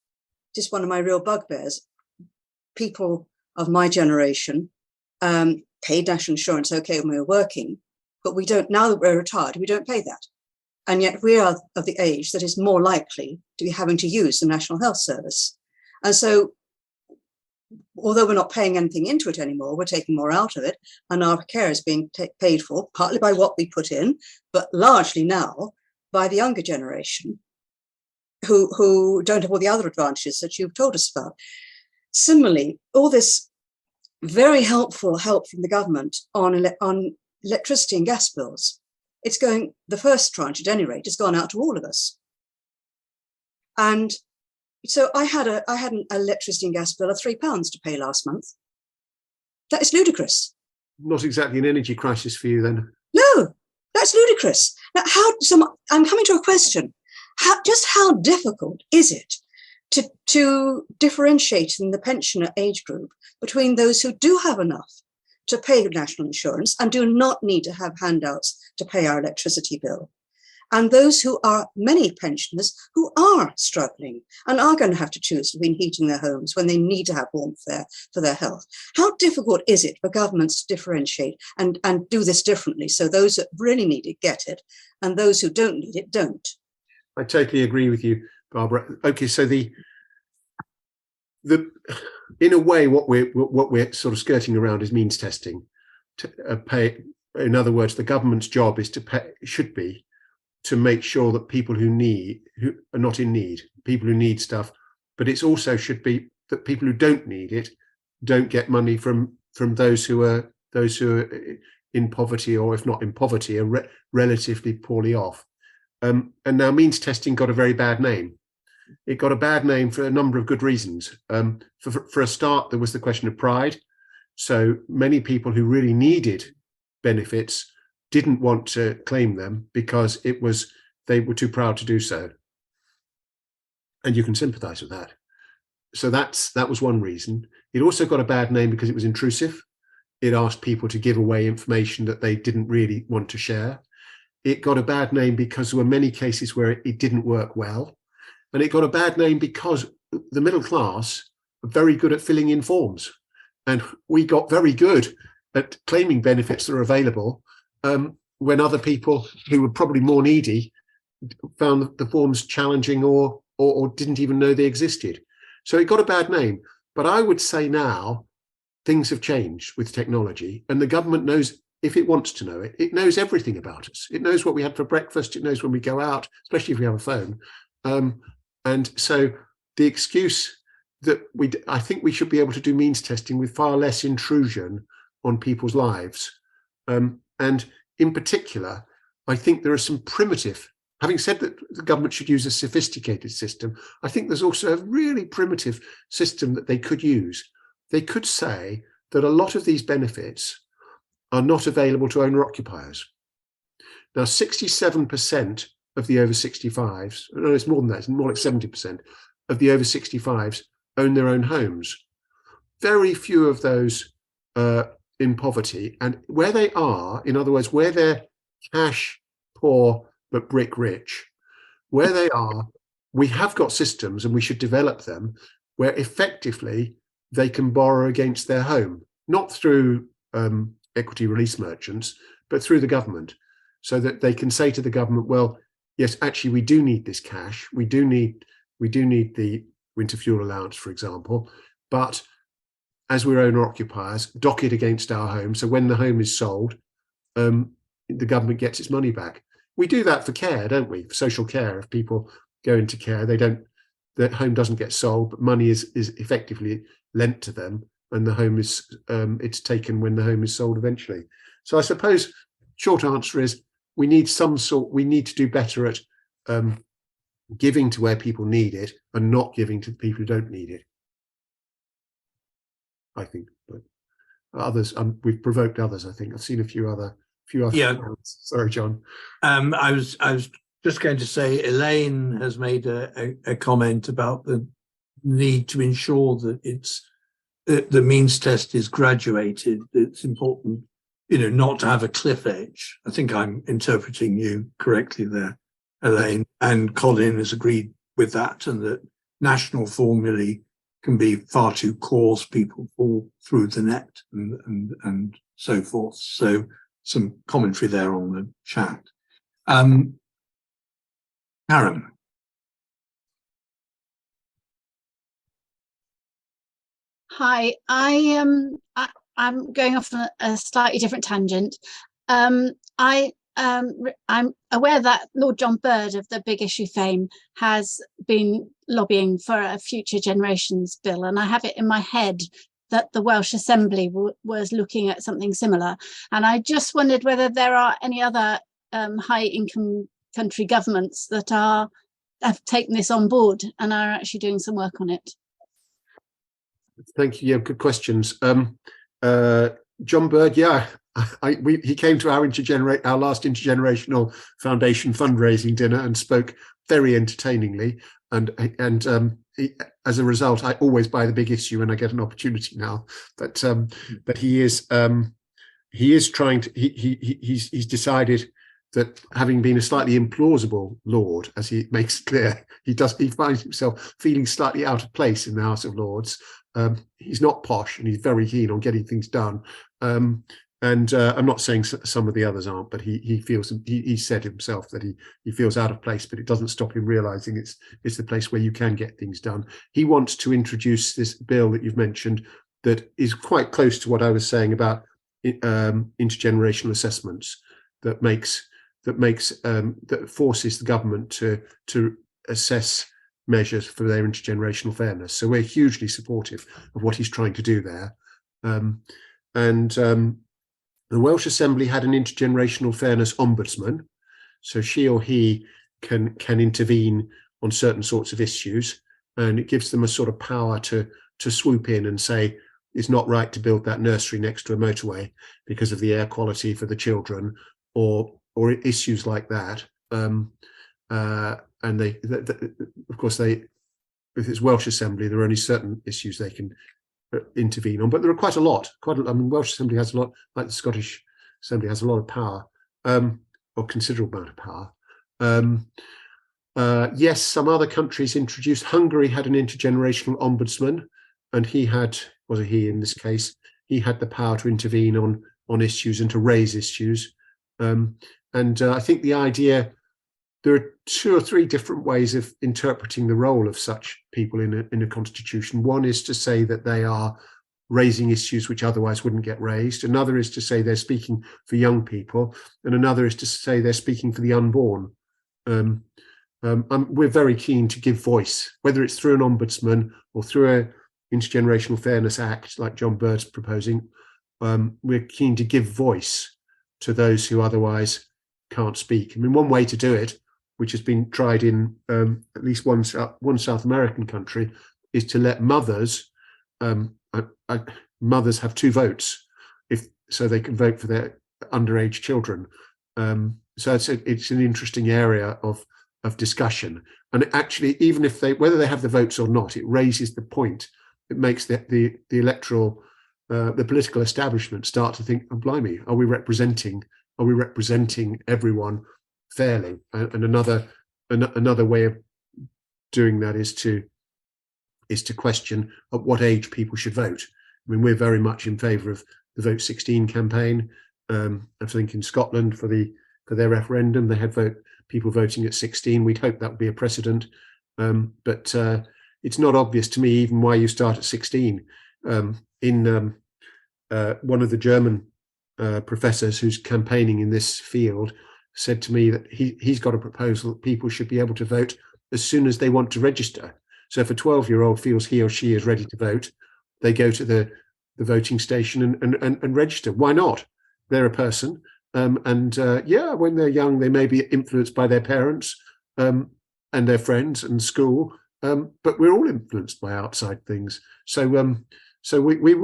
Just one of my real bugbears. People of my generation paid national insurance okay when we were working, but we don't, now that we're retired, we don't pay that. And yet we are of the age that is more likely to be having to use the National Health Service. And so, although we're not paying anything into it anymore, we're taking more out of it, and our care is being paid for, partly by what we put in, but largely now by the younger generation who don't have all the other advantages that you've told us about. Similarly, all this very helpful help from the government on electricity and gas bills, it's going, the first tranche at any rate, has gone out to all of us. And So I had an electricity and gas bill of £3 to pay last month. That is ludicrous. Not exactly an energy crisis for you then. No, that's ludicrous. Now, I'm coming to a question. How difficult is it to differentiate in the pensioner age group between those who do have enough to pay national insurance and do not need to have handouts to pay our electricity bill, and those who are many pensioners who are struggling and are going to have to choose between heating their homes when they need to have warmth there for their health? How difficult is it for governments to differentiate and do this differently so those that really need it get it and those who don't need it don't? I totally agree with you, Barbara. Okay, so the in a way, what we're sort of skirting around is means testing. In other words, the government's job is should be to make sure that people who are not in need, people who need stuff, but it's also should be that people who don't need it don't get money from those who are in poverty, or if not in poverty, are relatively poorly off. And now means testing got a very bad name. It got a bad name for a number of good reasons. For a start, there was the question of pride. So many people who really needed benefits didn't want to claim them because they were too proud to do so. And you can sympathize with that. So that was one reason. It also got a bad name because it was intrusive. It asked people to give away information that they didn't really want to share. It got a bad name because there were many cases where it didn't work well. And it got a bad name because the middle class are very good at filling in forms. And we got very good at claiming benefits that are available when other people who were probably more needy found the forms challenging or didn't even know they existed. So it got a bad name. But I would say now things have changed with technology, and the government knows, if it wants to know it, it knows everything about us. It knows what we had for breakfast. It knows when we go out, especially if we have a phone. And so the excuse that I think we should be able to do means testing with far less intrusion on people's lives. And in particular, I think there are some primitive, having said that the government should use a sophisticated system, I think there's also a really primitive system that they could use. They could say that a lot of these benefits are not available to owner-occupiers. Now, 67% of the over 65s, no, it's more than that, it's more like 70% of the over 65s own their own homes. Very few of those in poverty, and where they are, in other words, where they're cash poor but brick rich, where they are, we have got systems, and we should develop them, where effectively they can borrow against their home, not through equity release merchants, but through the government, so that they can say to the government, well, yes, actually, we do need this cash. We do need the winter fuel allowance, for example, but as we're owner occupiers, dock it against our home. So when the home is sold, the government gets its money back. We do that for care, don't we? For social care. If people go into care, the home doesn't get sold, but money is effectively lent to them, and the home is it's taken when the home is sold eventually. So I suppose short answer is we need to do better at giving to where people need it and not giving to the people who don't need it, I think. But others, we've provoked others, I think. I've seen a few other. Yeah. Sorry, John. I was just going to say, Elaine has made a comment about the need to ensure that the means test is graduated. It's important, not to have a cliff edge. I think I'm interpreting you correctly there, Elaine. And Colin has agreed with that, and that national formulae can be far too coarse. People fall through the net and so forth. So some commentary there on the chat. Karen. Hi, I'm going off on a slightly different tangent. I'm aware that Lord John Bird of the Big Issue fame has been lobbying for a Future Generations bill, and I have it in my head that the Welsh Assembly was looking at something similar. And I just wondered whether there are any other high-income country governments that are have taken this on board and are actually doing some work on it. Thank you. Yeah, good questions. John Bird, yeah, he came to our last Intergenerational Foundation fundraising dinner and spoke very entertainingly. And as a result, I always buy the big issue when I get an opportunity now. But he is trying to. He's decided that, having been a slightly implausible Lord, as he makes clear, he finds himself feeling slightly out of place in the House of Lords. He's not posh, and he's very keen on getting things done. I'm not saying some of the others aren't, but he feels, he said himself that he feels out of place, but it doesn't stop him realizing it's the place where you can get things done. He wants to introduce this bill that you've mentioned that is quite close to what I was saying about intergenerational assessments, that forces the government to assess measures for their intergenerational fairness. So we're hugely supportive of what he's trying to do there. The Welsh Assembly had an intergenerational fairness ombudsman, so she or he can intervene on certain sorts of issues, and it gives them a sort of power to swoop in and say it's not right to build that nursery next to a motorway because of the air quality for the children, or issues like that. And they, of course, with its Welsh Assembly, there are only certain issues they can intervene on, but there are quite a lot. I mean, Welsh Assembly has a lot, like the Scottish Assembly has a lot of power, or considerable amount of power. Yes, some other countries introduced. Hungary had an intergenerational ombudsman, and he had in this case, he had the power to intervene on issues and to raise issues. I think the idea, there are 2 or 3 different ways of interpreting the role of such people in a constitution. One is to say that they are raising issues which otherwise wouldn't get raised. Another is to say they're speaking for young people. And another is to say they're speaking for the unborn. We're very keen to give voice, whether it's through an ombudsman or through an Intergenerational Fairness Act like John Bird's proposing. We're keen to give voice to those who otherwise can't speak. I mean, one way to do it, which has been tried in at least one South American country, is to let mothers have 2 votes, so they can vote for their underage children. So it's an interesting area of discussion. And actually, even if whether they have the votes or not, it raises the point. It makes the electoral, the political establishment start to think, oh, blimey, are we representing everyone fairly? And another way of doing that is to question at what age people should vote. I mean, we're very much in favour of the Vote 16 campaign. I think in Scotland for their referendum, they had people voting at 16. We'd hope that would be a precedent, but it's not obvious to me even why you start at 16. One of the German professors who's campaigning in this field said to me that he's got a proposal that people should be able to vote as soon as they want to register. So if a 12-year-old feels he or she is ready to vote, they go to the voting station and register. Why not? They're a person. When they're young, they may be influenced by their parents and their friends and school, but we're all influenced by outside things. So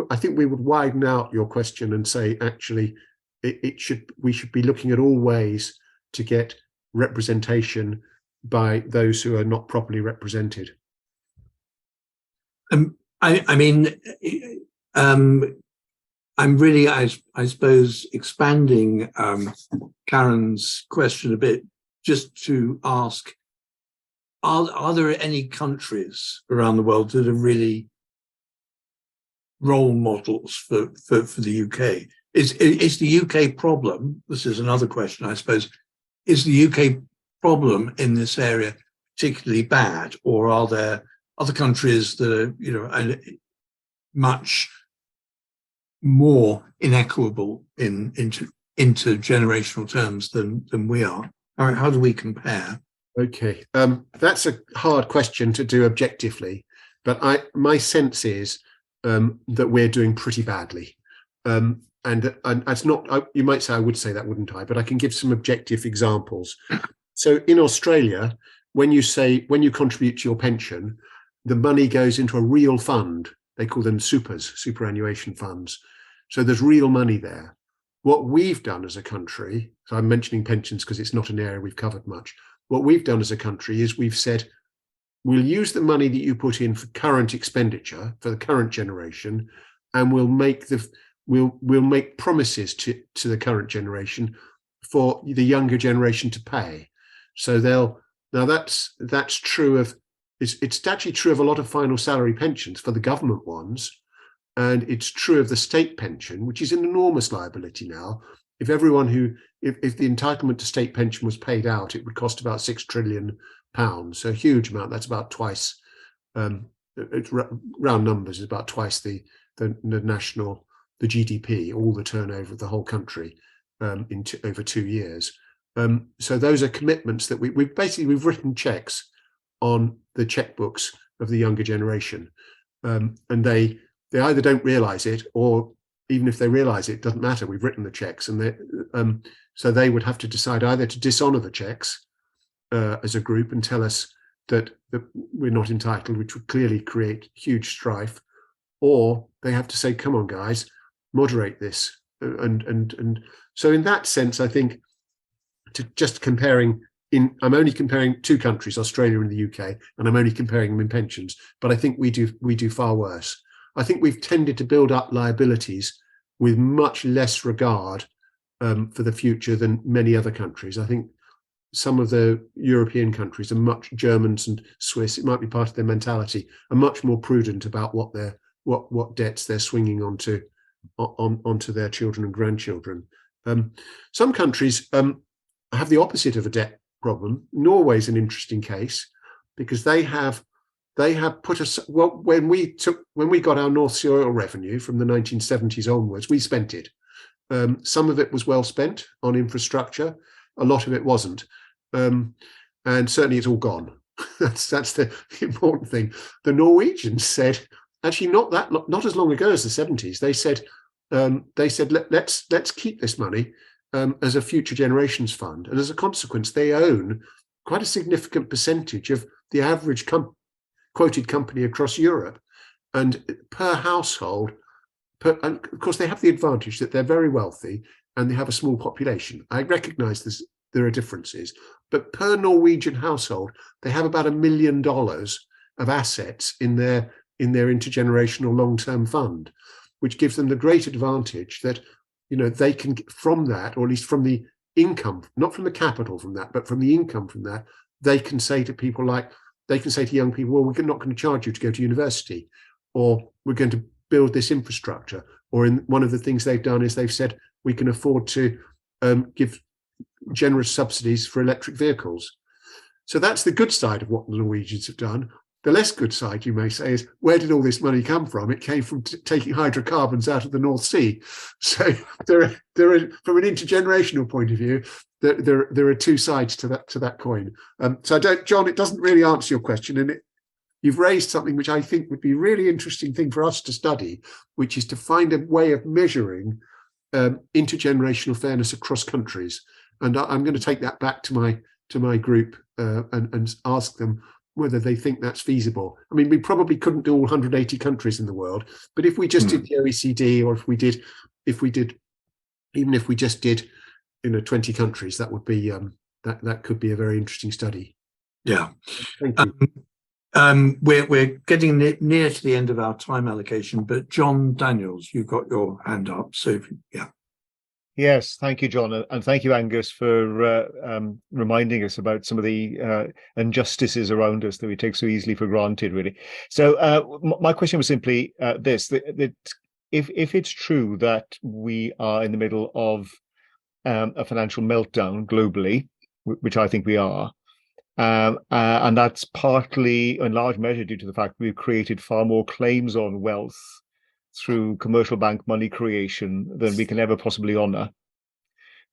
I think we would widen out your question and say, actually, we should be looking at all ways to get representation by those who are not properly represented. I'm really, I suppose, expanding Karen's question a bit, just to ask, are there any countries around the world that are really role models for the UK? Is the UK problem, this is another question, I suppose, is the UK problem in this area particularly bad, or are there other countries that are, much more inequitable in intergenerational terms than we are? How do we compare? Okay, that's a hard question to do objectively, but my sense is that we're doing pretty badly. And it's not, you might say I would say that, wouldn't I? But I can give some objective examples. So in Australia, when you contribute to your pension, the money goes into a real fund. They call them superannuation funds. So there's real money there. What we've done as a country, so I'm mentioning pensions because it's not an area we've covered much. What we've done as a country is we've said, we'll use the money that you put in for current expenditure for the current generation, and we'll make promises to the current generation for the younger generation to pay. So that's true of it's actually true of a lot of final salary pensions for the government ones, and it's true of the state pension, which is an enormous liability now. If the entitlement to state pension was paid out, it would cost about £6 trillion. So a huge amount. That's about twice. It's round numbers is about twice the GDP, all the turnover of the whole country over 2 years. So those are commitments that we've written checks on the checkbooks of the younger generation, and they either don't realise it, or even if they realise it, it doesn't matter. We've written the checks, and so they would have to decide either to dishonour the checks as a group and tell us that we're not entitled, which would clearly create huge strife, or they have to say, "Come on, guys, moderate this." And so, in that sense, I think I'm only comparing two countries, Australia and the UK, and I'm only comparing them in pensions. But I think we do far worse. I think we've tended to build up liabilities with much less regard for the future than many other countries. I think some of the European countries are Germans and Swiss, it might be part of their mentality, are much more prudent about what debts they're swinging onto their children and grandchildren. Some countries have the opposite of a debt problem. Norway's an interesting case because they have put us, well, when we got our North Sea oil revenue from the 1970s onwards, we spent it. Some of it was well spent on infrastructure, a lot of it wasn't, and certainly it's all gone. that's the important thing. The Norwegians said, actually not as long ago as the 70s, they said let's keep this money as a future generations fund, and as a consequence they own quite a significant percentage of the average quoted company across Europe, and per household, and of course they have the advantage that they're very wealthy and they have a small population. I recognise there are differences, but per Norwegian household they have about $1 million of assets in their intergenerational long-term fund, which gives them the great advantage that they can, from that, or at least from the income, not from the capital from that, but from the income from that, they can say to young people, well, we're not going to charge you to go to university, or we're going to build this infrastructure. Or in one of the things they've done is they've said we can afford to give generous subsidies for electric vehicles. So that's the good side of what the Norwegians have done. The less good side, you may say, is where did all this money come from? It came from taking hydrocarbons out of the North Sea. So there are, from an intergenerational point of view, there are two sides to that coin. So John, it doesn't really answer your question, and you've raised something which I think would be a really interesting thing for us to study, which is to find a way of measuring intergenerational fairness across countries. And I'm going to take that back to my group and ask them whether they think that's feasible. I mean, we probably couldn't do all 180 countries in the world, but if we just did the OECD, or if we just did 20 countries, that would be that could be a very interesting study. Yeah. Thank you. We're getting near to the end of our time allocation, but John Daniels, you've got your hand up. So yeah. Yes, thank you, John, and thank you, Angus, for reminding us about some of the injustices around us that we take so easily for granted, really. So my question was simply this, that if it's true that we are in the middle of a financial meltdown globally, which I think we are, and that's partly in large measure due to the fact we've created far more claims on wealth through commercial bank money creation than we can ever possibly honour,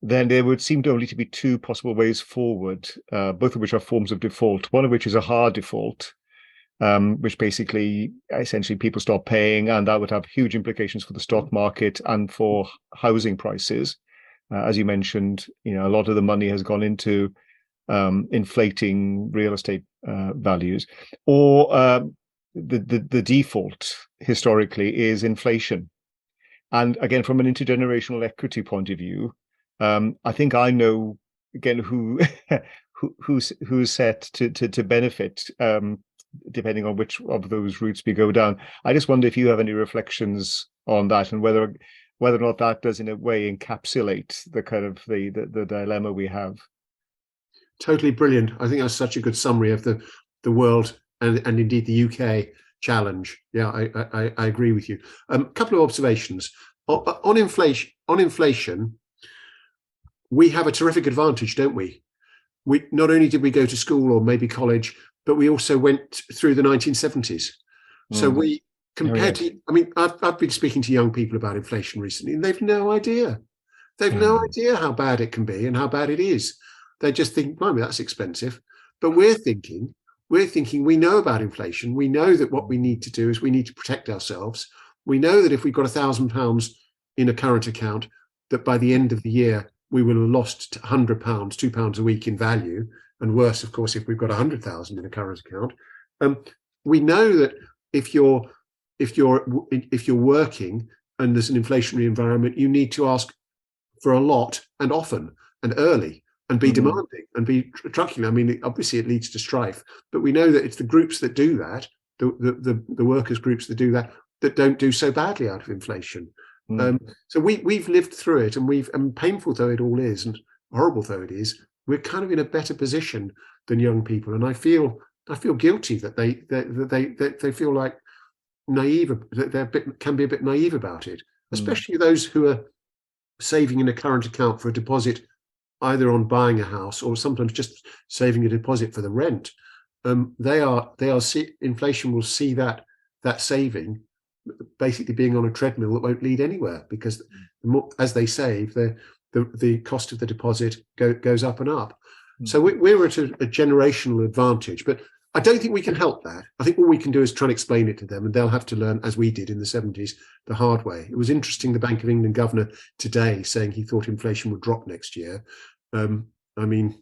then there would seem to only to be two possible ways forward, both of which are forms of default, one of which is a hard default, which basically, essentially people stop paying, and that would have huge implications for the stock market and for housing prices. As you mentioned, a lot of the money has gone into inflating real estate values, or the default historically is inflation. And again, from an intergenerational equity point of view, I think I know again who's set to benefit, depending on which of those routes we go down. I just wonder if you have any reflections on that, and whether or not that does in a way encapsulate the kind of the dilemma we have. Totally brilliant. I think that's such a good summary of the world and indeed the UK challenge. Yeah, I agree with you. A couple of observations on inflation. We have a terrific advantage, don't we? We not only did we go to school or maybe college, but we also went through the 1970s. So we compared to, I mean, I've been speaking to young people about inflation recently, and they've no idea. They've no idea how bad it can be and how bad it is. They just think, blimey, that's expensive. But we're thinking we know about inflation. We know that what we need to do is we need to protect ourselves. We know that if we've got £1,000 in a current account, that by the end of the year, we will have lost £100, £2 a week in value. And worse, of course, if we've got 100,000 in a current account. We know that if you're working and there's an inflationary environment, you need to ask for a lot and often and early, and be demanding and be trucking. I mean, obviously it leads to strife, but we know that it's the groups that do that, the workers' groups that do that don't do so badly out of inflation. So we've lived through it, and painful though it all is, and horrible though it is, we're kind of in a better position than young people. And I feel guilty that they feel like naive, that can be a bit naive about it, especially those who are saving in a current account for a deposit, either on buying a house or sometimes just saving a deposit for the rent. Inflation will see that saving basically being on a treadmill that won't lead anywhere, because as they save, the cost of the deposit goes up and up. So we're at a generational advantage, but I don't think we can help that. I think all we can do is try and explain it to them, and they'll have to learn, as we did in the 70s, the hard way. It was interesting, the Bank of England governor today saying he thought inflation would drop next year. I mean,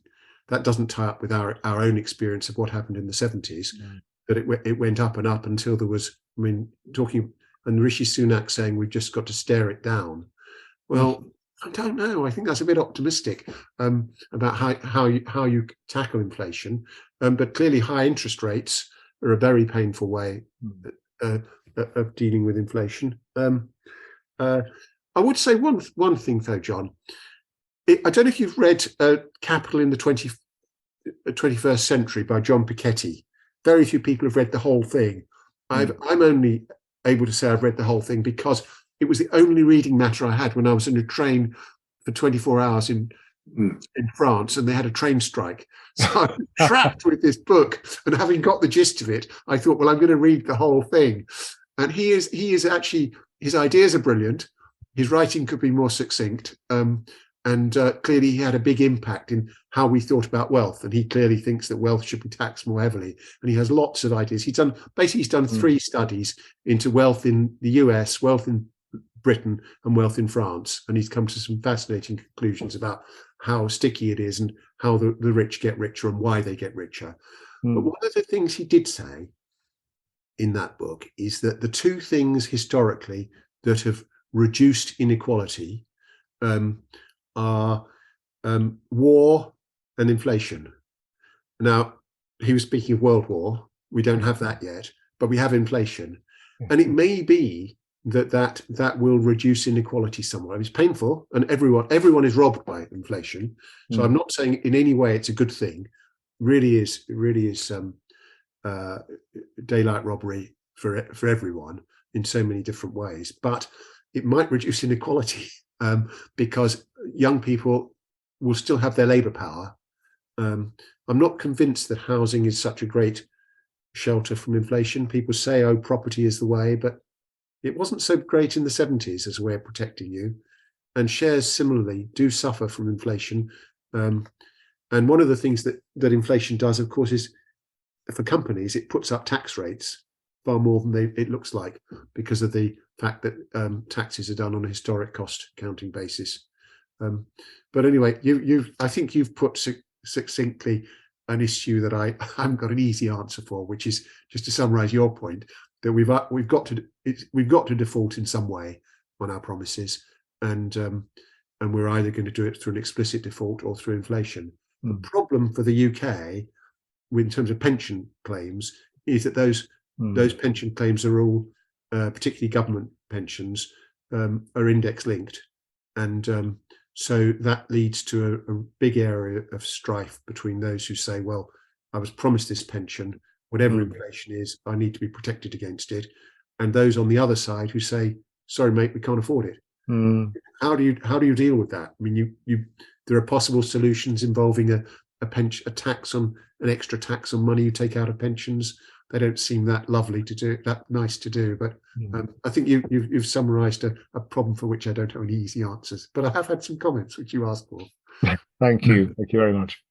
that doesn't tie up with our own experience of what happened in the 70s, that it went up and up until there was, I mean, talking, and Rishi Sunak saying we've just got to stare it down. Well, I don't know. I think that's a bit optimistic about how you tackle inflation. But clearly, high interest rates are a very painful way of dealing with inflation. I would say one thing though, John. I don't know if you've read Capital in the 21st Century by John Piketty. Very few people have read the whole thing. I'm only able to say I've read the whole thing because it was the only reading matter I had when I was in a train for 24 hours in France, and they had a train strike. So I was trapped with this book, and having got the gist of it, I thought, well, I'm going to read the whole thing. And he is actually, his ideas are brilliant. His writing could be more succinct. And clearly he had a big impact in how we thought about wealth. And he clearly thinks that wealth should be taxed more heavily. And he has lots of ideas. He's done 3 studies into wealth in the US, wealth in Britain, and wealth in France. And he's come to some fascinating conclusions about how sticky it is and how the rich get richer and why they get richer. But one of the things he did say in that book is that the 2 things historically that have reduced inequality are war and inflation. Now, he was speaking of World War. We don't have that yet, but we have inflation. And it may be that will reduce inequality somewhat. It's painful, and everyone is robbed by inflation. So I'm not saying in any way it's a good thing. Really is daylight robbery for everyone in so many different ways. But it might reduce inequality because young people will still have their labour power. I'm not convinced that housing is such a great shelter from inflation. People say, oh, property is the way, but it wasn't so great in the 70s as a way of protecting you. And shares similarly do suffer from inflation. And one of the things that inflation does, of course, is for companies, it puts up tax rates far more than it looks like, because of the fact that taxes are done on a historic cost counting basis. But anyway, I think you've put succinctly an issue that I haven't got an easy answer for, which is, just to summarise your point, that we've got to default in some way on our promises, and we're either going to do it through an explicit default or through inflation. The problem for the UK, in terms of pension claims, is that those pension claims are all, particularly government pensions, are index linked, and so that leads to a big area of strife between those who say, well, I was promised this pension, whatever inflation is, I need to be protected against it, and those on the other side who say, sorry mate, we can't afford it. How do you deal with that? I mean, there are possible solutions involving an extra tax on money you take out of pensions. They don't seem that lovely to do, that nice to do, but I think you've summarised a problem for which I don't have any easy answers. But I have had some comments which you asked for. Thank you very much.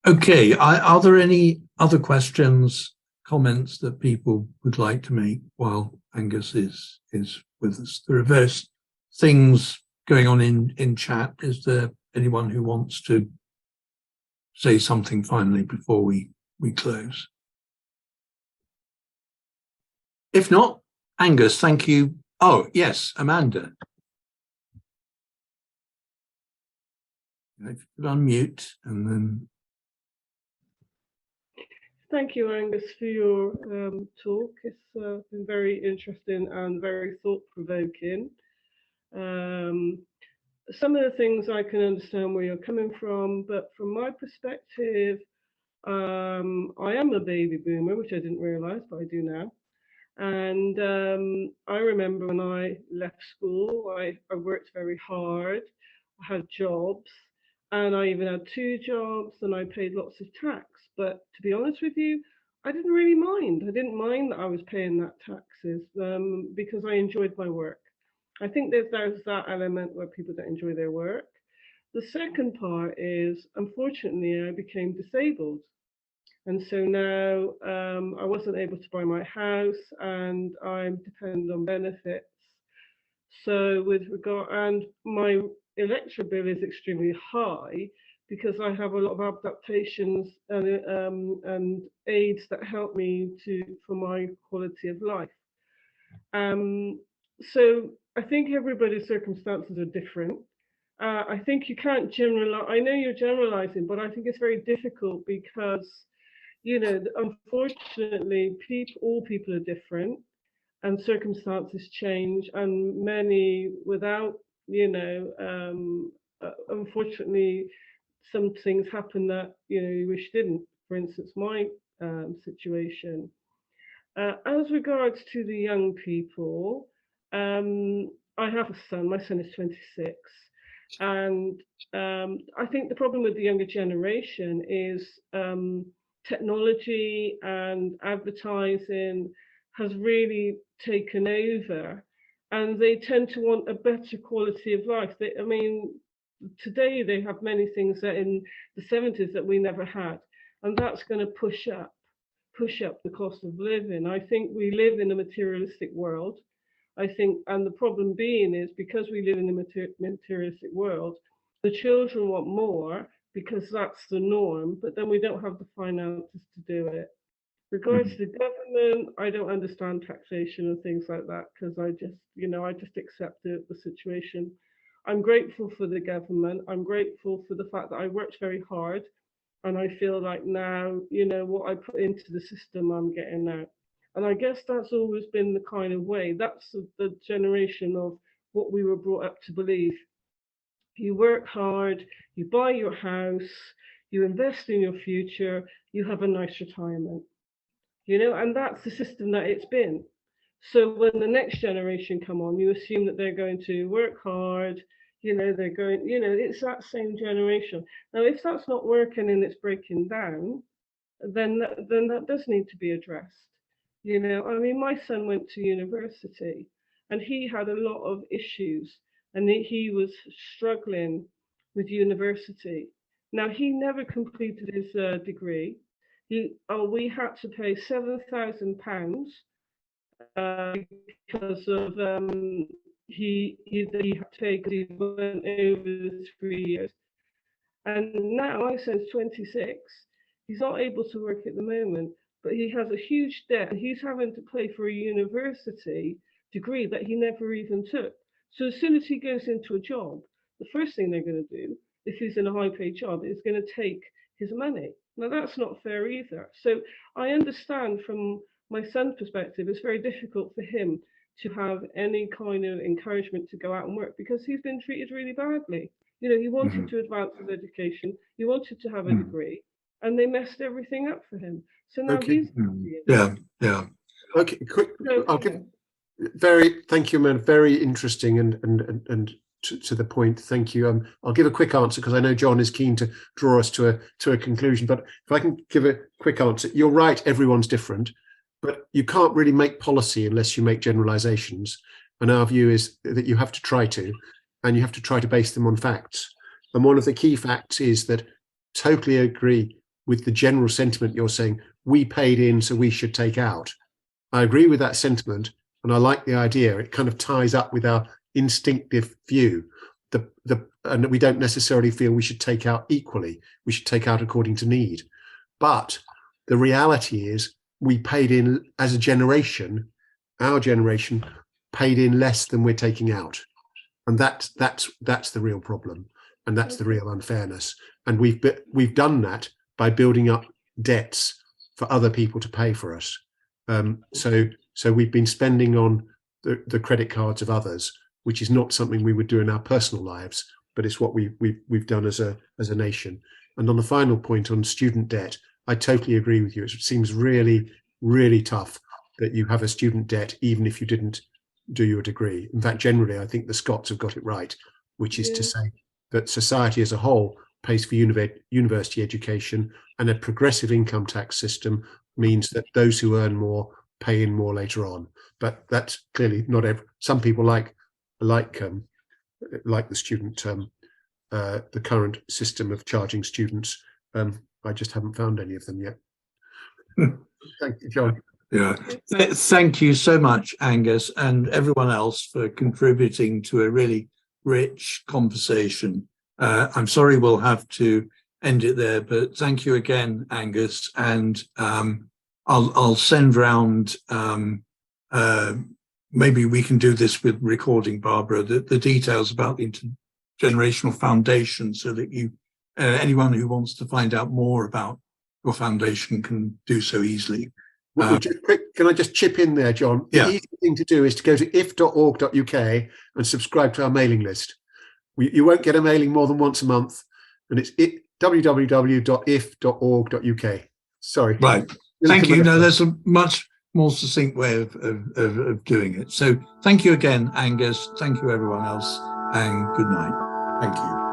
Okay, are there any other questions, comments that people would like to make while Angus is with us? There are various things going on in chat. Is there anyone who wants to say something finally before we close? If not, Angus, thank you. Oh, yes, Amanda. If you could unmute and then. Thank you, Angus, for your talk. It's been very interesting and very thought-provoking. Some of the things I can understand where you're coming from, but from my perspective, I am a baby boomer, which I didn't realise, but I do now. And I remember when I left school, I worked very hard, I had jobs, and I even had 2 jobs, and I paid lots of tax. But to be honest with you, I didn't really mind. I didn't mind that I was paying that taxes because I enjoyed my work. I think there's that element where people don't enjoy their work. The second part is, unfortunately, I became disabled. And so now I wasn't able to buy my house and I'm dependent on benefits. So with regard, and my electric bill is extremely high because I have a lot of adaptations and aids that help me for my quality of life. So I think everybody's circumstances are different. I think you can't generalize. I know you're generalizing, but I think it's very difficult because, you know, unfortunately, all people are different and circumstances change, and many without, you know, unfortunately, some things happen that, you know, you wish didn't. For instance, my situation. As regards to the young people, I have a son. My son is 26. And I think the problem with the younger generation is technology and advertising has really taken over, and they tend to want a better quality of life. I mean, today they have many things that in the 70s that we never had, and that's going to push up the cost of living. I think we live in a materialistic world. I think, and the problem being is because we live in a materialistic world, the children want more because that's the norm, but then we don't have the finances to do it. Regards to the government, I don't understand taxation and things like that because I just, you know, I just accept the situation. I'm grateful for the government. I'm grateful for the fact that I worked very hard, and I feel like now, you know, what I put into the system, I'm getting out. And I guess that's always been the kind of way. That's the generation of what we were brought up to believe. You work hard, you buy your house, you invest in your future, you have a nice retirement. You know, and that's the system that it's been. So when the next generation come on, you assume that they're going to work hard, you know, they're going, you know, it's that same generation. Now, if that's not working and it's breaking down, then that does need to be addressed. You know, I mean, my son went to university and he had a lot of issues and he was struggling with university. Now, he never completed his degree. We had to pay £7,000 because of he had taken, he went over the 3 years. And now my son's 26. He's not able to work at the moment, but he has a huge debt. He's having to pay for a university degree that he never even took. So as soon as he goes into a job, the first thing they're going to do, if he's in a high-paid job, is going to take his money. Now, that's not fair either. So I understand from my son's perspective, it's very difficult for him to have any kind of encouragement to go out and work because he's been treated really badly. You know, he wanted to advance his education, he wanted to have a degree, and they messed everything up for him. So now he's yeah. Okay, quick. So, I'll give thank you, man. Very interesting and to the point. Thank you. I'll give a quick answer because I know John is keen to draw us to a conclusion. But if I can give a quick answer, you're right. Everyone's different, but you can't really make policy unless you make generalizations. And our view is that you have to try to, and you have to try to base them on facts. And one of the key facts is that totally agree with the general sentiment you're saying. We paid in, so we should take out. I agree with that sentiment, and I like the idea. It kind of ties up with our instinctive view. And we don't necessarily feel we should take out equally. We should take out according to need. But the reality is we paid in as a generation, our generation paid in less than we're taking out. And that's the real problem. And that's the real unfairness. And we've done that by building up debts for other people to pay for us. So we've been spending on the credit cards of others, which is not something we would do in our personal lives, but it's what we've done as a nation. And on the final point on student debt, I totally agree with you. It seems really, really tough that you have a student debt even if you didn't do your degree. In fact, generally, I think the Scots have got it right, which is to say that society as a whole pays for university education, and a progressive income tax system means that those who earn more pay in more later on. But that's clearly not some people like the student the current system of charging students. I just haven't found any of them yet. Thank you, John. Yeah, thank you so much, Angus, and everyone else for contributing to a really rich conversation. I'm sorry we'll have to end it there, but thank you again, Angus, and I'll send round, maybe we can do this with recording, Barbara, the details about the Intergenerational Foundation, so that anyone who wants to find out more about your foundation can do so easily. Can I just chip in there, John? Yeah. The easy thing to do is to go to if.org.uk and subscribe to our mailing list. You won't get a mailing more than once a month, and it's www.if.org.uk. Sorry. Right. Thank you. No, there's a much more succinct way of doing it. So thank you again, Angus. Thank you, everyone else, and good night. Thank you.